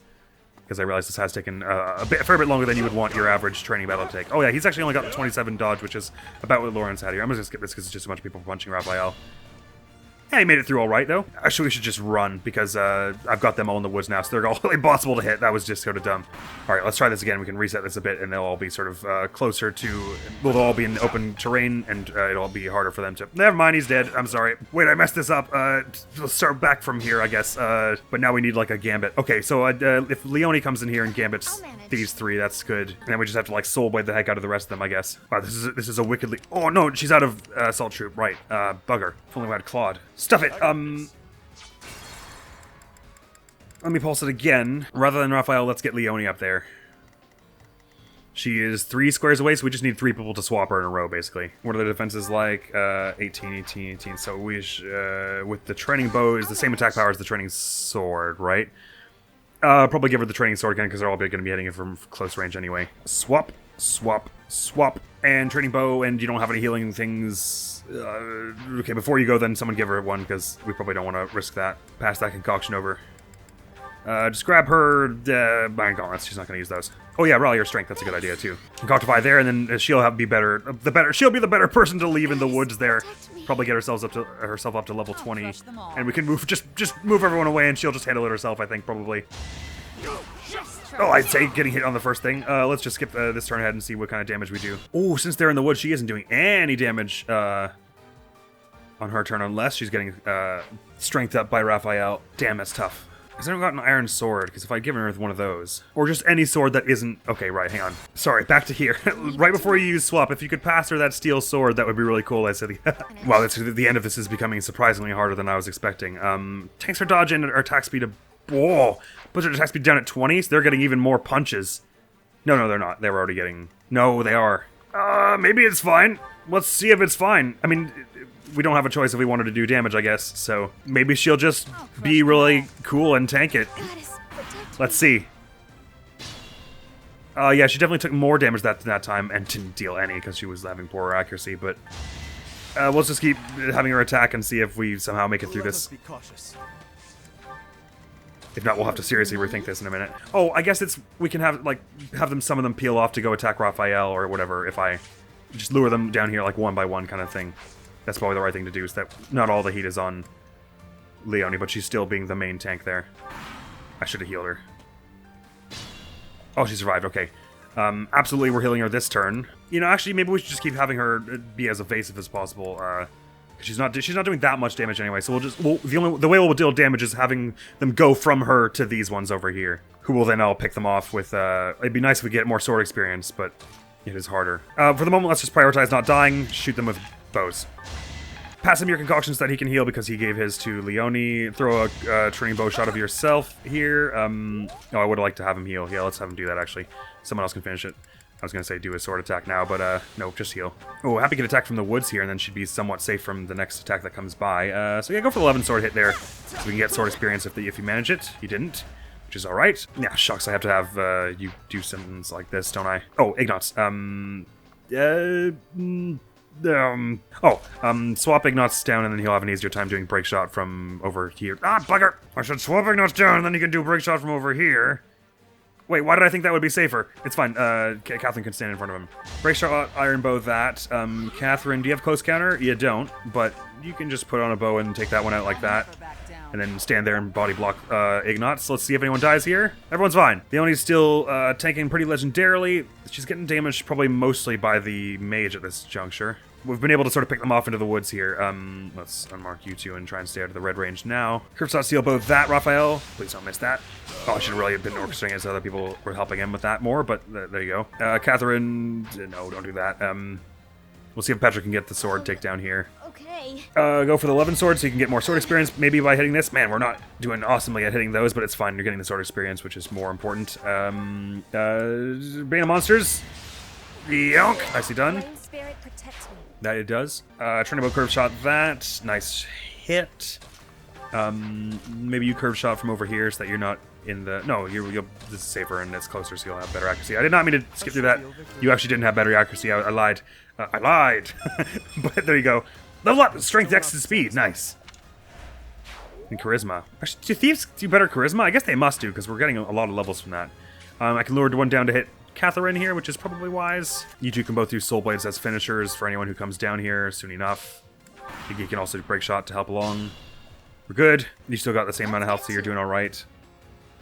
Because I realize this has taken a fair bit longer than you would want your average training battle to take. Oh yeah, he's actually only got 27 dodge, which is about what Lawrence had here. I'm just gonna skip this because it's just a bunch of people punching Raphael. Yeah, he made it through all right, though. Actually, we should just run, because I've got them all in the woods now, so they're all impossible to hit. That was just sort of dumb. All right, let's try this again. We can reset this a bit, and they'll all be sort of closer to... Well, they'll all be in open terrain, and it'll be harder for them to... Never mind, he's dead. I'm sorry. Wait, I messed this up. Let's start back from here, I guess. But now we need, like, a gambit. Okay, so if Leonie comes in here and gambits these three, that's good. And then we just have to, like, soul blade the heck out of the rest of them, I guess. Wow, this is a wickedly... Oh, no, she's out of Assault Troop. Right. Bugger. If only we had Claude. Stuff it. Let me pulse it again. Rather than Raphael, let's get Leonie up there. She is 3 squares away, so we just need 3 people to swap her in a row, basically. What are the defenses like? 18, 18, 18. So we with the training bow is the same attack power as the training sword, right? Probably give her the training sword again, because they're all going to be hitting it from close range anyway. Swap, swap, swap. And training bow, and you don't have any healing things. Okay, before you go, then someone give her one, because we probably don't want to risk that. Pass that concoction over. Just grab her Iron Gauntlets. She's not going to use those. Oh yeah, rally her strength. That's a good idea too. Concoctify there, and then she'll be better. She'll be the better person to leave in the woods there. Probably get herself up to level 20, and we can move. Just move everyone away, and she'll just handle it herself. I think probably. Oh, I'd say getting hit on the first thing. Let's just skip this turn ahead and see what kind of damage we do. Oh, since they're in the woods, she isn't doing any damage on her turn, unless she's getting strength up by Raphael. Damn, that's tough. Because I haven't got an iron sword, because if I'd given her one of those, or just any sword that isn't... Okay, right, hang on. Sorry, back to here. Right before you use swap, if you could pass her that steel sword, that would be really cool, I said. Wow, the end of this is becoming surprisingly harder than I was expecting. Tanks her dodge and her attack speed... Whoa! Puts her attack speed down at 20, so they're getting even more punches. No, they're not. They're already getting... No, they are. Maybe it's fine. Let's see if it's fine. I mean... We don't have a choice if we wanted to do damage, I guess, so maybe she'll just be really cool and tank it. Let's see. Yeah, she definitely took more damage that time and didn't deal any because she was having poorer accuracy, but let's just keep having her attack and see if we somehow make it through this. If not, we'll have to seriously rethink this in a minute. Oh, I guess we can have some of them peel off to go attack Raphael or whatever if I just lure them down here like one by one kind of thing. That's probably the right thing to do, is that not all the heat is on Leonie, but she's still being the main tank there. I should have healed her. Oh, she survived, okay. Absolutely, we're healing her this turn. You know, actually, maybe we should just keep having her be as evasive as possible. She's not doing that much damage anyway, so the way we'll deal damage is having them go from her to these ones over here, who will then all pick them off with, it'd be nice if we get more sword experience, but it is harder. For the moment, let's just prioritize not dying, shoot them with bows. Pass him your concoctions that he can heal because he gave his to Leonie. Throw a training bow shot of yourself here. Oh, I would like to have him heal. Yeah, let's have him do that, actually. Someone else can finish it. I was going to say do a sword attack now, but no, just heal. Oh, happy to get attacked from the woods here, and then should be somewhat safe from the next attack that comes by. So yeah, go for the 11 sword hit there, so we can get sword experience if you manage it. You didn't, which is alright. Yeah, shucks, I have to have you do something like this, don't I? Oh, Ignots. Swap Ignots down, and then he'll have an easier time doing break shot from over here. Ah, bugger! I should swap Ignots down, and then he can do break shot from over here. Wait, why did I think that would be safer? It's fine. Catherine can stand in front of him. Break shot, iron bow that. Catherine, do you have close counter? You don't, but you can just put on a bow and take that one out like that. And then stand there and body block Ignots. Let's see if anyone dies here. Everyone's fine. Leonie's still tanking pretty legendarily. She's getting damaged probably mostly by the mage at this juncture. We've been able to sort of pick them off into the woods here. Let's unmark you two and try and stay out of the red range now. Curve shot seal bow that, Raphael. Please don't miss that. Oh, I should have really been orchestrating it so other people were helping him with that more, but there you go. Catherine, no, don't do that. We'll see if Petra can get the sword takedown here. Okay. Go for the 11 sword so you can get more sword experience, maybe by hitting this. Man, we're not doing awesomely at hitting those, but it's fine. You're getting the sword experience, which is more important. Bane of Monsters. Yonk. Nicely done. Flame spirit protects me. That it does. Training bow curve shot that. Nice hit. Maybe you curve shot from over here so that you're not in the... No, this is safer and it's closer, so you'll have better accuracy. I did not mean to skip through that. You actually didn't have better accuracy. I lied. I lied. But there you go. Level up! Strength, Dex, and Speed. Nice. And Charisma. Actually, do thieves do better Charisma? I guess they must do, because we're getting a lot of levels from that. I can lure one down to hit Catherine here, which is probably wise. You two can both use Soul Blades as finishers for anyone who comes down here soon enough. You can also break shot to help along. We're good. You still got the same amount of health, so you're doing alright.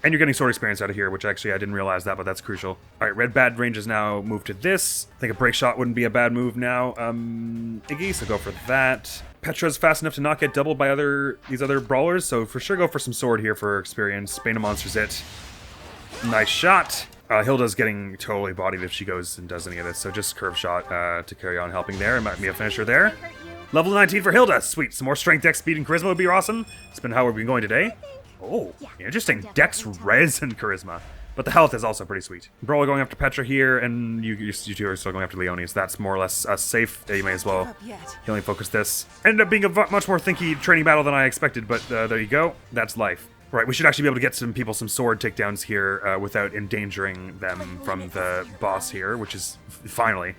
And you're getting sword experience out of here, which actually I didn't realize that, but that's crucial. Alright, red bad range is now moved to this. I think a break shot wouldn't be a bad move now. Iggy, so go for that. Petra's fast enough to not get doubled by these other brawlers, so for sure go for some sword here for experience. Bane of Monsters it. Nice shot. Hilda's getting totally bodied if she goes and does any of this, so just curve shot to carry on helping there. It might be a finisher there. Level 19 for Hilda. Sweet. Some more strength, dex, speed, and charisma would be awesome. It's been how we've been going today. Oh, interesting. Dex, res, and charisma. But the health is also pretty sweet. Brawler going after Petra here, and you two are still going after Leonie, so that's more or less safe. You may as well healing focus this. Ended up being a much more thinky training battle than I expected, but there you go. That's life. Right, we should actually be able to get some people some sword takedowns here without endangering them from the boss here, which is finally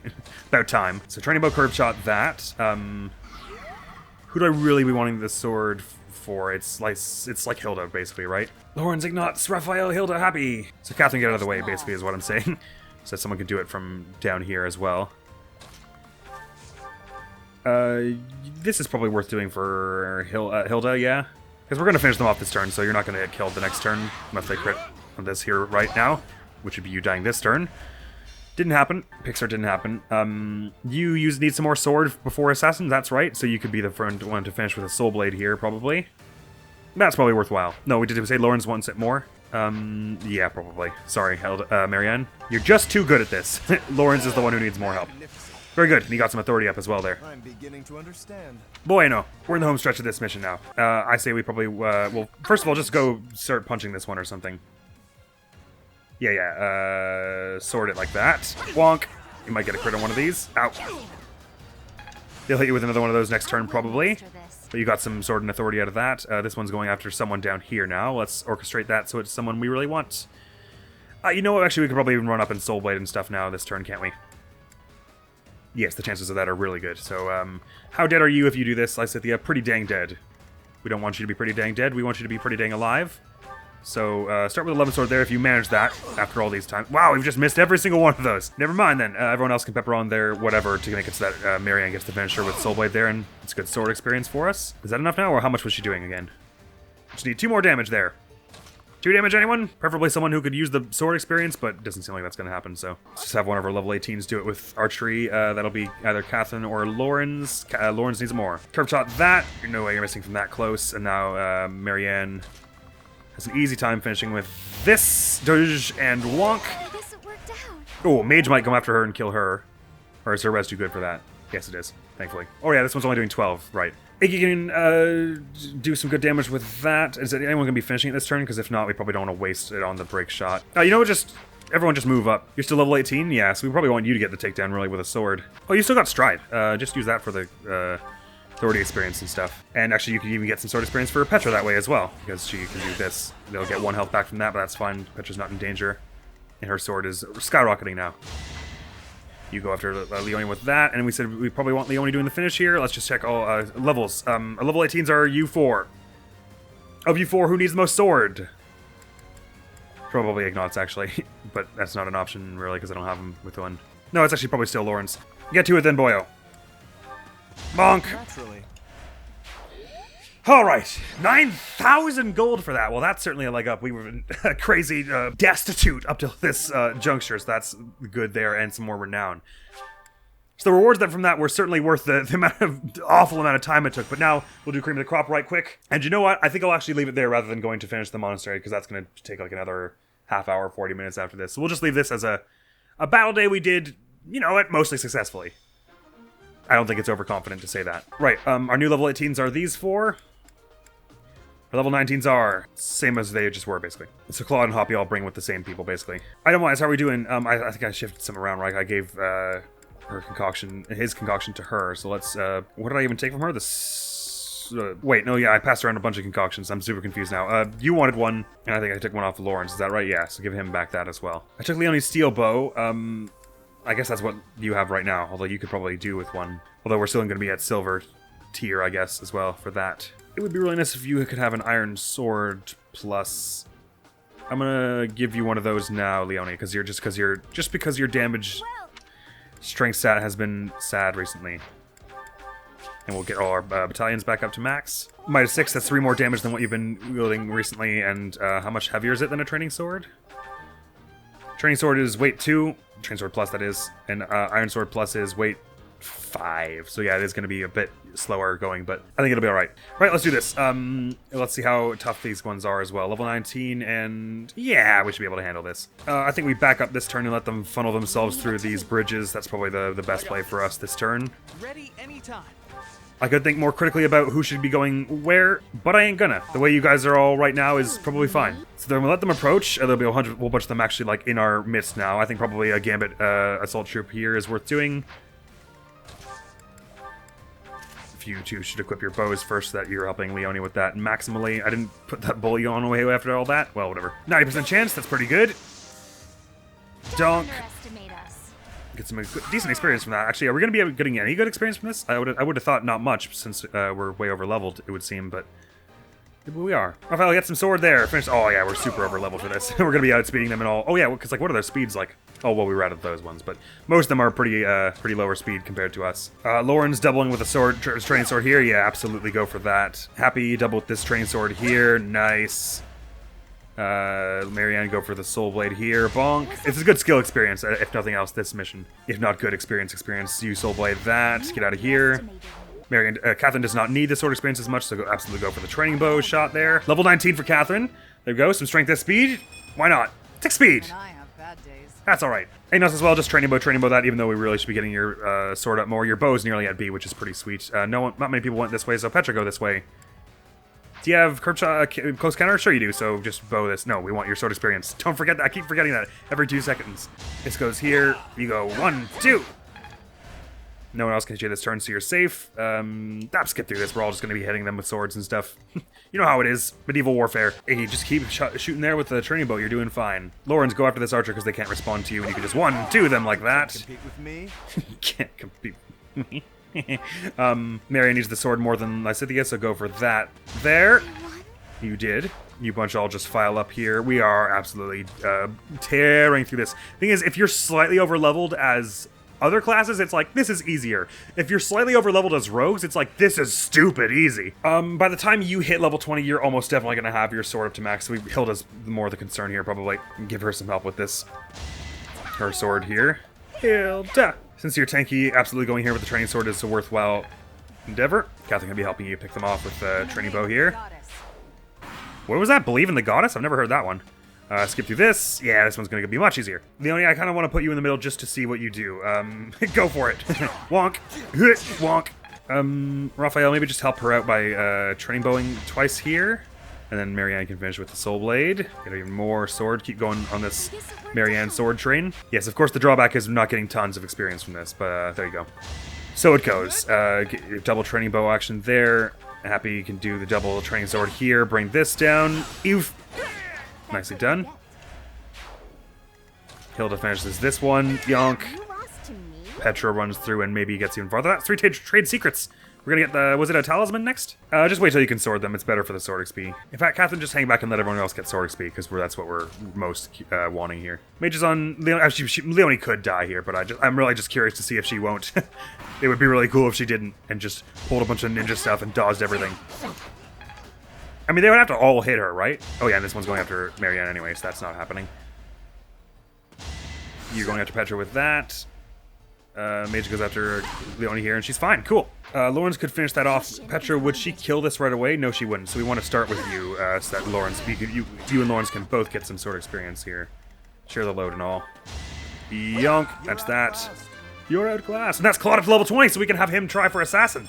about time. So training bow, curve shot, that. Who do I really be wanting the sword for? It's like Hilda, basically, right? Lawrence, Ignots, Raphael, Hilda, happy. So Catherine, get out of the way, basically, is what I'm saying. So someone could do it from down here as well. This is probably worth doing for Hilda, yeah? Because we're going to finish them off this turn, so you're not going to get killed the next turn, unless they crit on this here right now, which would be you dying this turn. Didn't happen. Pixar didn't happen. You need some more sword before Assassin, that's right, so you could be the front one to finish with a Soul Blade here, probably. That's probably worthwhile. No, we did say Lawrence wants it more. Yeah, probably. Sorry, Marianne. You're just too good at this. Lawrence is the one who needs more help. Very good, and you got some authority up as well there. I'm beginning to understand. Bueno, we're in the home stretch of this mission now. I say we probably, well, first of all, just go start punching this one or something. Yeah, sword it like that. Wonk. You might get a crit on one of these. Ow. They'll hit you with another one of those next turn, probably. But you got some sword and authority out of that. This one's going after someone down here now. Let's orchestrate that so it's someone we really want. You know what, actually, we could probably even run up in Soul Blade and stuff now this turn, can't we? Yes, the chances of that are really good. So, how dead are you if you do this, Lysithia? Pretty dang dead. We don't want you to be pretty dang dead. We want you to be pretty dang alive. So, start with 11 sword there if you manage that after all these times. Wow, we've just missed every single one of those. Never mind then. Everyone else can pepper on there, whatever, to make it so that Marianne gets the finisher with Soul Blade there, and it's good sword experience for us. Is that enough now, or how much was she doing again? Just need 2 more damage there. 2 damage, anyone? Preferably someone who could use the sword experience, but it doesn't seem like that's going to happen, so let's just have one of our level 18s do it with archery. That'll be either Catherine or Lawrence. Lawrence needs more. Curve shot that. No way you're missing from that close. And now Marianne has an easy time finishing with this. Doge and Wonk. Oh, Mage might come after her and kill her. Or is her res too good for that? Yes, it is, thankfully. Oh yeah, this one's only doing 12, right. Iggy can do some good damage with that. Is anyone going to be finishing it this turn? Because if not, we probably don't want to waste it on the break shot. You know what, everyone just move up. You're still level 18? Yeah, so we probably want you to get the takedown really with a sword. Oh, you still got Stride. Just use that for the authority experience and stuff. And actually, you can even get some sword experience for Petra that way as well, because she can do this. They'll get 1 health back from that, but that's fine. Petra's not in danger. And her sword is skyrocketing now. You go after Leonie with that, and we said we probably want Leonie doing the finish here. Let's just check all levels. Level 18s are U4. Of U4, who needs the most sword? Probably Ignots, actually. But that's not an option, really, because I don't have him with one. No, it's actually probably still Lawrence. Get to it then, boyo. Bonk! Naturally. Alright, 9,000 gold for that. Well, that's certainly a leg up. We were crazy destitute up to this juncture, so that's good there, and some more renown. So the rewards then from that were certainly worth the awful amount of time it took, but now we'll do Cream of the Crop right quick. And you know what? I think I'll actually leave it there rather than going to finish the monastery, because that's going to take like another half hour, 40 minutes after this. So we'll just leave this as a battle day we did, you know, mostly successfully. I don't think it's overconfident to say that. Right, our new level 18s are these 4. Our level 19s are same as they just were, basically. So Claude and Hoppy all bring with the same people, basically. Item-wise, how are we doing? I think I shifted some around, right? I gave his concoction to her. So let's, what did I even take from her? The Wait, no, yeah, I passed around a bunch of concoctions. I'm super confused now. You wanted one, and I think I took one off of Lawrence. Is that right? Yeah, so give him back that as well. I took Leonie's steel bow. I guess that's what you have right now, although you could probably do with one. Although we're still going to be at silver tier, I guess, as well for that. It would be really nice if you could have an iron sword plus... I'm gonna give you one of those now, Leonie, because because your damage strength stat has been sad recently. And we'll get all our battalions back up to max. Might 6, that's 3 more damage than what you've been wielding recently, and how much heavier is it than a training sword? Training sword is weight 2, training sword plus that is, and iron sword plus is weight 5. So yeah, it is going to be a bit slower going, but I think it'll be alright. Right, let's do this. Let's see how tough these ones are as well. Level 19, and yeah, we should be able to handle this. I think we back up this turn and let them funnel themselves through these bridges. That's probably the best play for us this turn. Ready anytime. I could think more critically about who should be going where, but I ain't gonna. The way you guys are all right now is probably fine. So then we'll let them approach. There'll be a whole bunch of them actually like in our midst now. I think probably a Gambit assault troop here is worth doing. If you two should equip your bows first so that you're helping Leonie with that maximally. I didn't put that bully on away after all that. Well, whatever. 90% chance, that's pretty good. Donk. Get some decent experience from that. Actually, are we going to be getting any good experience from this? I would have thought not much, since we're way over leveled, it would seem, but we are. Raphael, get some sword there. Finish. Oh yeah, we're super over leveled for this. We're going to be outspeeding them and all. Oh yeah, because like, what are their speeds like? Oh well, we were out of those ones, but most of them are pretty lower speed compared to us. Lauren's doubling with a sword, training sword here. Yeah, absolutely go for that. Happy double with this training sword here. Nice. Marianne go for the soul blade here. Bonk. It's a good skill experience, if nothing else, this mission. If not good experience, use soul blade that. Get out of here. Marianne, Catherine does not need the sword experience as much, so absolutely go for the training bow shot there. Level 19 for Catherine. There we go. Some strength at speed. Why not? Take speed. I have bad days. That's alright. Ain't us as well, just training bow that, even though we really should be getting your sword up more. Your bow's nearly at B, which is pretty sweet. Not many people went this way, so Petra, go this way. Do you have curb shot, close counter? Sure you do, so just bow this. No, we want your sword experience. Don't forget that. I keep forgetting that every 2 seconds. This goes here. You go 1, 2. No one else can hit you this turn, so you're safe. Let's get through this. We're all just going to be hitting them with swords and stuff. You know how it is. Medieval warfare. Hey, just keep shooting there with the training bow. You're doing fine. Lawrence, go after this archer because they can't respond to you, and you can just 1, 2 them like that. Compete with me? Can't compete with me. Marianne needs the sword more than Lysithea, so go for that there. You did. You bunch all just file up here. We are absolutely tearing through this. Thing is, if you're slightly over-leveled as other classes, it's like, this is easier. If you're slightly over-leveled as rogues, it's like, this is stupid easy. By the time you hit level 20, you're almost definitely going to have your sword up to max. So Hilda's more the concern here, probably. Give her some help with this. Her sword here. Hilda! Since you're tanky, absolutely going here with the training sword is a worthwhile endeavor. Catherine can be helping you pick them off with the training bow here. What was that? Believe in the goddess? I've never heard that one. Skip through this. Yeah, this one's going to be much easier. Leonie, I kind of want to put you in the middle just to see what you do. Go for it. Wonk. Wonk. Raphael, maybe just help her out by training bowing twice here. And then Marianne can finish with the soul blade. Get even more sword. Keep going on this Marianne sword train. Yes, of course, the drawback is not getting tons of experience from this, but there you go. So it goes. Double training bow action there. Happy you can do the double training sword here. Bring this down. Oof. Nicely done. Hilda finishes this one. Yonk. Petra runs through and maybe gets even farther. That's 3 trade secrets. We're gonna get the, was it a talisman next? Just wait till you can sword them. It's better for the sword XP. In fact, Catherine, just hang back and let everyone else get sword XP, because that's what we're most wanting here. Mages on Leonie. Actually, Leonie could die here, but I'm really just curious to see if she won't. It would be really cool if she didn't and just pulled a bunch of ninja stuff and dodged everything. I mean, they would have to all hit her, right? Oh yeah, and this one's going after Marianne anyway, so that's not happening. You're going after Petra with that. Mage goes after Leonie here, and she's fine. Cool. Lawrence could finish that off. Petra, would she kill this right away? No, she wouldn't. So we want to start with you, so that Lawrence, you and Lawrence can both get some sort of experience here. Share the load and all. Yonk. That's that. You're outclassed. And that's Claude up to level 20, so we can have him try for Assassin.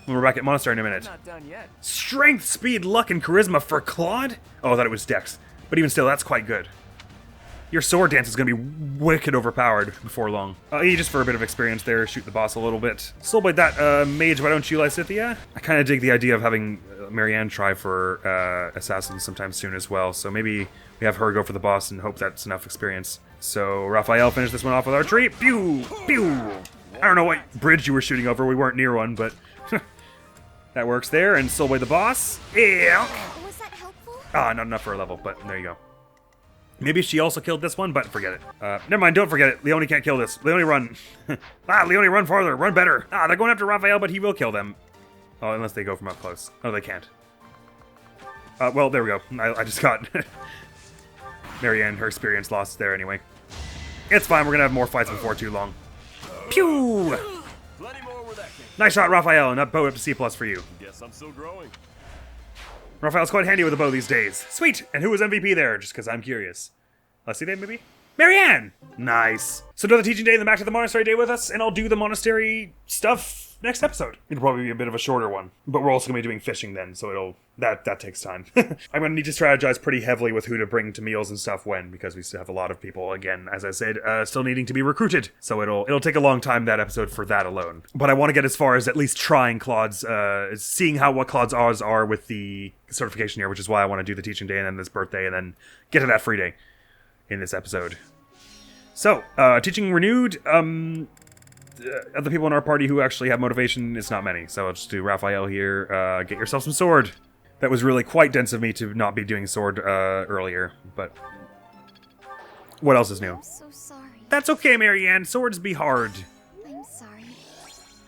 When we're back at Monastery in a minute. Not done yet. Strength, speed, luck, and charisma for Claude? Oh, I thought it was Dex. But even still, that's quite good. Your sword dance is going to be wicked overpowered before long. Just for a bit of experience there, shoot the boss a little bit. Soulblade that, mage, why don't you, Lysithia? I kind of dig the idea of having Marianne try for assassin sometime soon as well, so maybe we have her go for the boss and hope that's enough experience. So, Raphael finished this one off with archery. Pew! Pew! I don't know what bridge you were shooting over, we weren't near one, but that works there, and Soulblade the boss. Yeah! Was that helpful? Ah, not enough for a level, but there you go. Maybe she also killed this one, but forget it. Never mind, don't forget it. Leonie can't kill this. Leonie, run. Leonie, run farther. Run better. They're going after Raphael, but he will kill them. Oh, unless they go from up close. Oh, they can't. Well, there we go. I just got Marianne, her experience lost there anyway. It's fine. We're going to have more fights before too long. Pew! Plenty more where that came. Nice shot, Raphael, and that bow up to C+ for you. Guess I'm still growing. Raphael's quite handy with a bow these days. Sweet! And who was MVP there? Just because I'm curious. Let's see that, maybe? Marianne! Nice. So do the teaching day and then back to the monastery day with us, and I'll do the monastery stuff next episode. It'll probably be a bit of a shorter one, but we're also going to be doing fishing then, so that takes time. I'm going to need to strategize pretty heavily with who to bring to meals and stuff when, because we still have a lot of people, again, as I said, still needing to be recruited. So it'll take a long time, that episode, for that alone. But I want to get as far as at least trying Claude's, seeing what Claude's odds are with the certification here, which is why I want to do the teaching day and then this birthday and then get to that free day in this episode. So, teaching renewed, other people in our party who actually have motivation, it's not many. So I'll just do Raphael here, get yourself some sword. That was really quite dense of me to not be doing sword earlier, but what else is new? I'm so sorry. That's okay, Marianne, swords be hard. I'm sorry.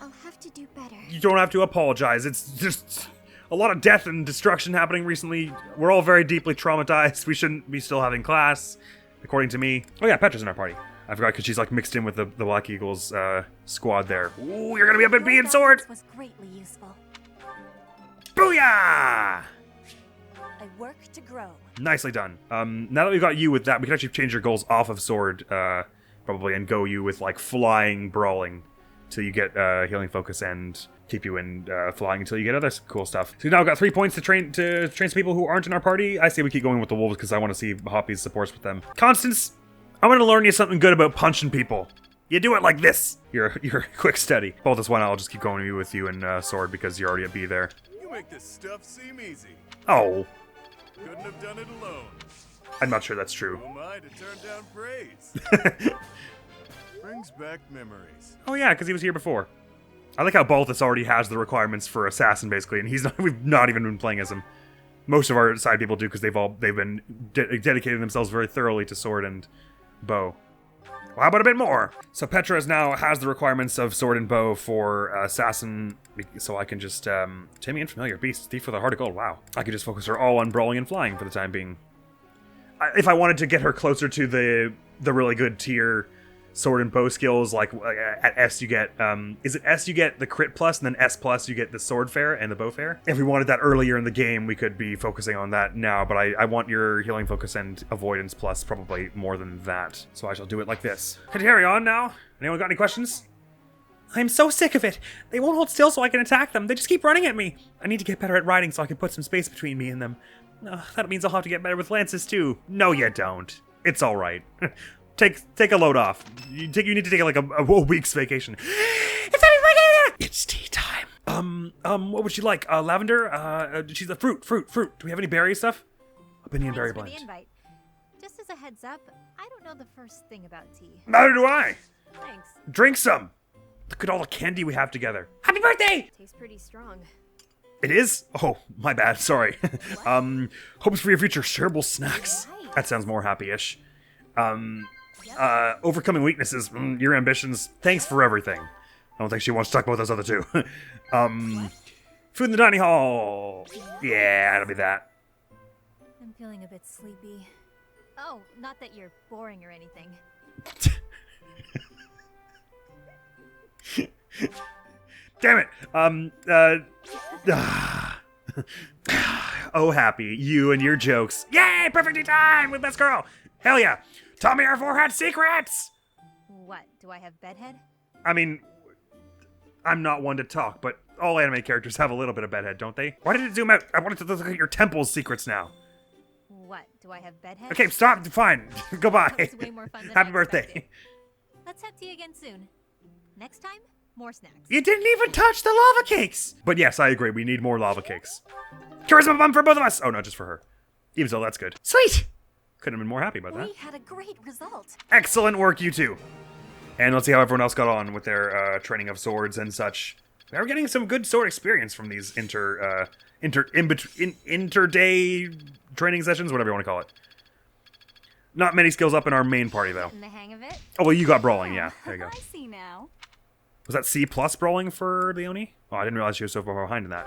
I'll have to do better. You don't have to apologize, it's just a lot of death and destruction happening recently. We're all very deeply traumatized. We shouldn't be still having class, according to me. Oh yeah, Petra's in our party. I forgot because she's like mixed in with the Black Eagles squad there. Ooh, you're gonna be up at B and sword! Was greatly useful. Booyah! I work to grow. Nicely done. Now that we've got you with that, we can actually change your goals off of sword, probably, and go you with like flying, brawling, till you get healing focus and keep you in flying until you get other cool stuff. So we've now got 3 points to train some people who aren't in our party. I say we keep going with the wolves because I want to see Hoppy's supports with them. Constance, I'm going to learn you something good about punching people. You do it like this. You're quick steady. Both this one, I'll just keep going with you in sword because you're already a B there. You make this stuff seem easy. Oh, Couldn't have done it alone. I'm not sure that's true. Who am I to turn down praise? Brings back memories. Oh yeah, because he was here before. I like how Balthus already has the requirements for assassin basically, and we've not even been playing as him. Most of our side people do because they've been dedicating themselves very thoroughly to sword and bow. Well, how about a bit more? So Petra now has the requirements of sword and bow for assassin, so I can just taming unfamiliar beast, thief with a heart of gold. Wow, I could just focus her all on brawling and flying for the time being. If I wanted to get her closer to the really good tier sword and bow skills, like at S you get, is it S you get the crit plus, and then S plus you get the sword fair and the bow fair? If we wanted that earlier in the game, we could be focusing on that now, but I want your healing focus and avoidance plus probably more than that. So I shall do it like this. Carry on now. Anyone got any questions? I'm so sick of it. They won't hold still so I can attack them. They just keep running at me. I need to get better at riding so I can put some space between me and them. That means I'll have to get better with lances too. No, you don't. It's all right. Take a load off. You need to take like a week's vacation. It's tea time. What would you like? Lavender? She's a fruit. Do we have any berry stuff? Opinion berry Thanks for blend. the invite. Just as a heads up, I don't know the first thing about tea. Neither do I. Thanks. Drink some. Look at all the candy we have together. Happy birthday! Tastes pretty strong. It is? Oh, my bad. Sorry. Hopes for your future shareable snacks. Right. That sounds more happy-ish. Overcoming weaknesses, your ambitions, thanks for everything. I don't think she wants to talk about those other two. Food in the dining hall. Yeah, it'll be that. I'm feeling a bit sleepy. Oh, not that you're boring or anything. Damn it. Oh, happy. You and your jokes. Yay, perfectly timed with best girl. Hell yeah. Tell me our four had secrets. What, do I have bedhead? I mean, I'm not one to talk, but all anime characters have a little bit of bedhead, don't they? Why did it zoom out? I wanted to look at your temple's secrets now. What, Do I have bedhead? Okay, stop. Fine. Goodbye. That was way more fun than Happy I birthday. expected. Let's have tea again soon. Next time, more snacks. You didn't even touch the lava cakes. But yes, I agree. We need more lava cakes. Charisma bump for both of us. Oh, no, just for her. Even so, that's good. Sweet. Couldn't have been more happy about that. We had a great result. Excellent work, you two. And let's see how everyone else got on with their training of swords and such. We're getting some good sword experience from these inter-day training sessions, whatever you want to call it. Not many skills up in our main party, though. Getting the hang of it? Oh, well, you got brawling, yeah. There you go. I see now. Was that C+ brawling for Leonie? Oh, I didn't realize she was so far behind in that.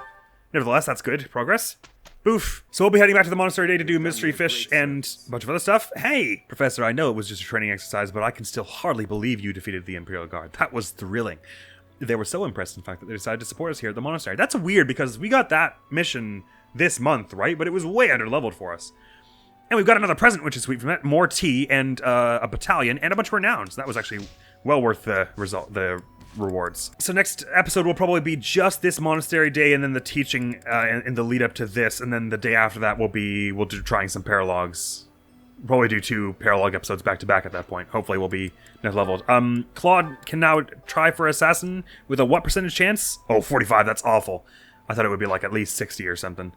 Nevertheless, that's good. Progress. Boof. So we'll be heading back to the monastery today to do mystery fish and a bunch of other stuff. Hey, Professor, I know it was just a training exercise, but I can still hardly believe you defeated the Imperial Guard. That was thrilling. They were so impressed, in fact, that they decided to support us here at the monastery. That's weird, because we got that mission this month, right? But it was way under-leveled for us. And we've got another present, which is sweet from that. More tea and a battalion and a bunch of renown. So that was actually well worth the rewards. So next episode will probably be just this monastery day and then the teaching in the lead up to this. And then the day after that we'll do trying some paralogs. Probably do 2 paralog episodes back to back at that point. Hopefully we'll be next leveled. Claude can now try for assassin with a what percentage chance? Oh, 45, that's awful. I thought it would be like at least 60 or something.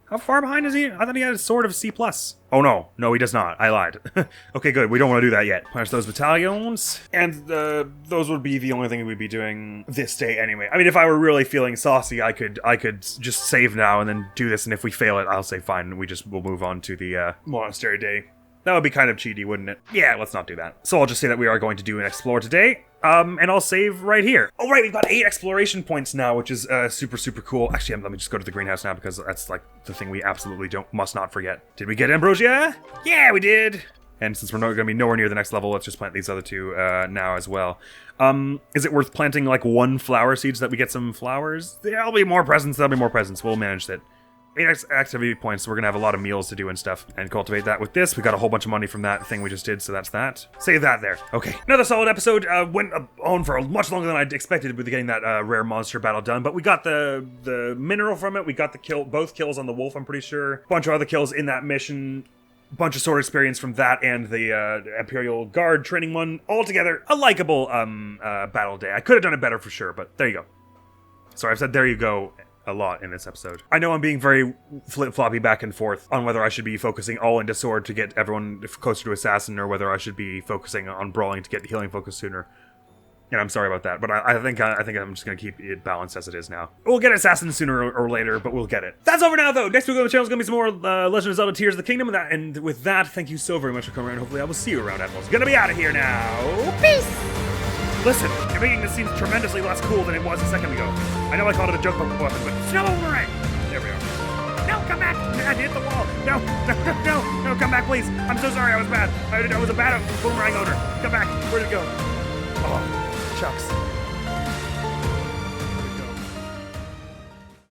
How far behind is he? I thought he had a sword of C+. Oh no, no he does not. I lied. Okay, good. We don't want to do that yet. Punish those battalions. And those would be the only thing we'd be doing this day anyway. I mean, if I were really feeling saucy, I could just save now and then do this. And if we fail it, I'll say fine. We'll move on to the monastery day. That would be kind of cheaty, wouldn't it? Yeah, let's not do that. So I'll just say that we are going to do an explore today. And I'll save right here. Oh, right, we've got 8 exploration points now, which is super, super cool. Actually, let me just go to the greenhouse now, because that's, like, the thing we absolutely must not forget. Did we get ambrosia? Yeah, we did! And since we're not going to be nowhere near the next level, let's just plant these other 2 now as well. Is it worth planting, like, 1 flower seed so that we get some flowers? There'll be more presents, We'll manage it. 8 activity points, so we're gonna have a lot of meals to do and stuff. And cultivate that with this. We got a whole bunch of money from that thing we just did, so that's that. Save that there. Okay. Another solid episode. Went on for much longer than I'd expected with getting that rare monster battle done, but we got the mineral from it. We got both kills on the wolf, I'm pretty sure. Bunch of other kills in that mission. Bunch of sword experience from that and the Imperial Guard training one. Altogether, a likable battle day. I could have done it better for sure, but there you go. Sorry, I've said there you go a lot in this episode. I know I'm being very flip-floppy back and forth on whether I should be focusing all into sword to get everyone closer to assassin or whether I should be focusing on brawling to get healing focus sooner. And I'm sorry about that, but I think I'm just gonna keep it balanced as it is now. We'll get assassin sooner or later, but we'll get it. That's over now, though. Next week on the channel is gonna be some more Legend of Zelda: Tears of the Kingdom, and with that, thank you so very much for coming around. Hopefully, I will see you around. Admiral's gonna be out of here now. Peace. Listen, you're making this seem tremendously less cool than it was a second ago. I know I called it a joke weapon, but snow boomerang! There we are. No, come back! I hit the wall! No, come back, please! I'm so sorry, I was bad. I was a bad boomerang owner. Come back. Where'd it go? Oh, shucks.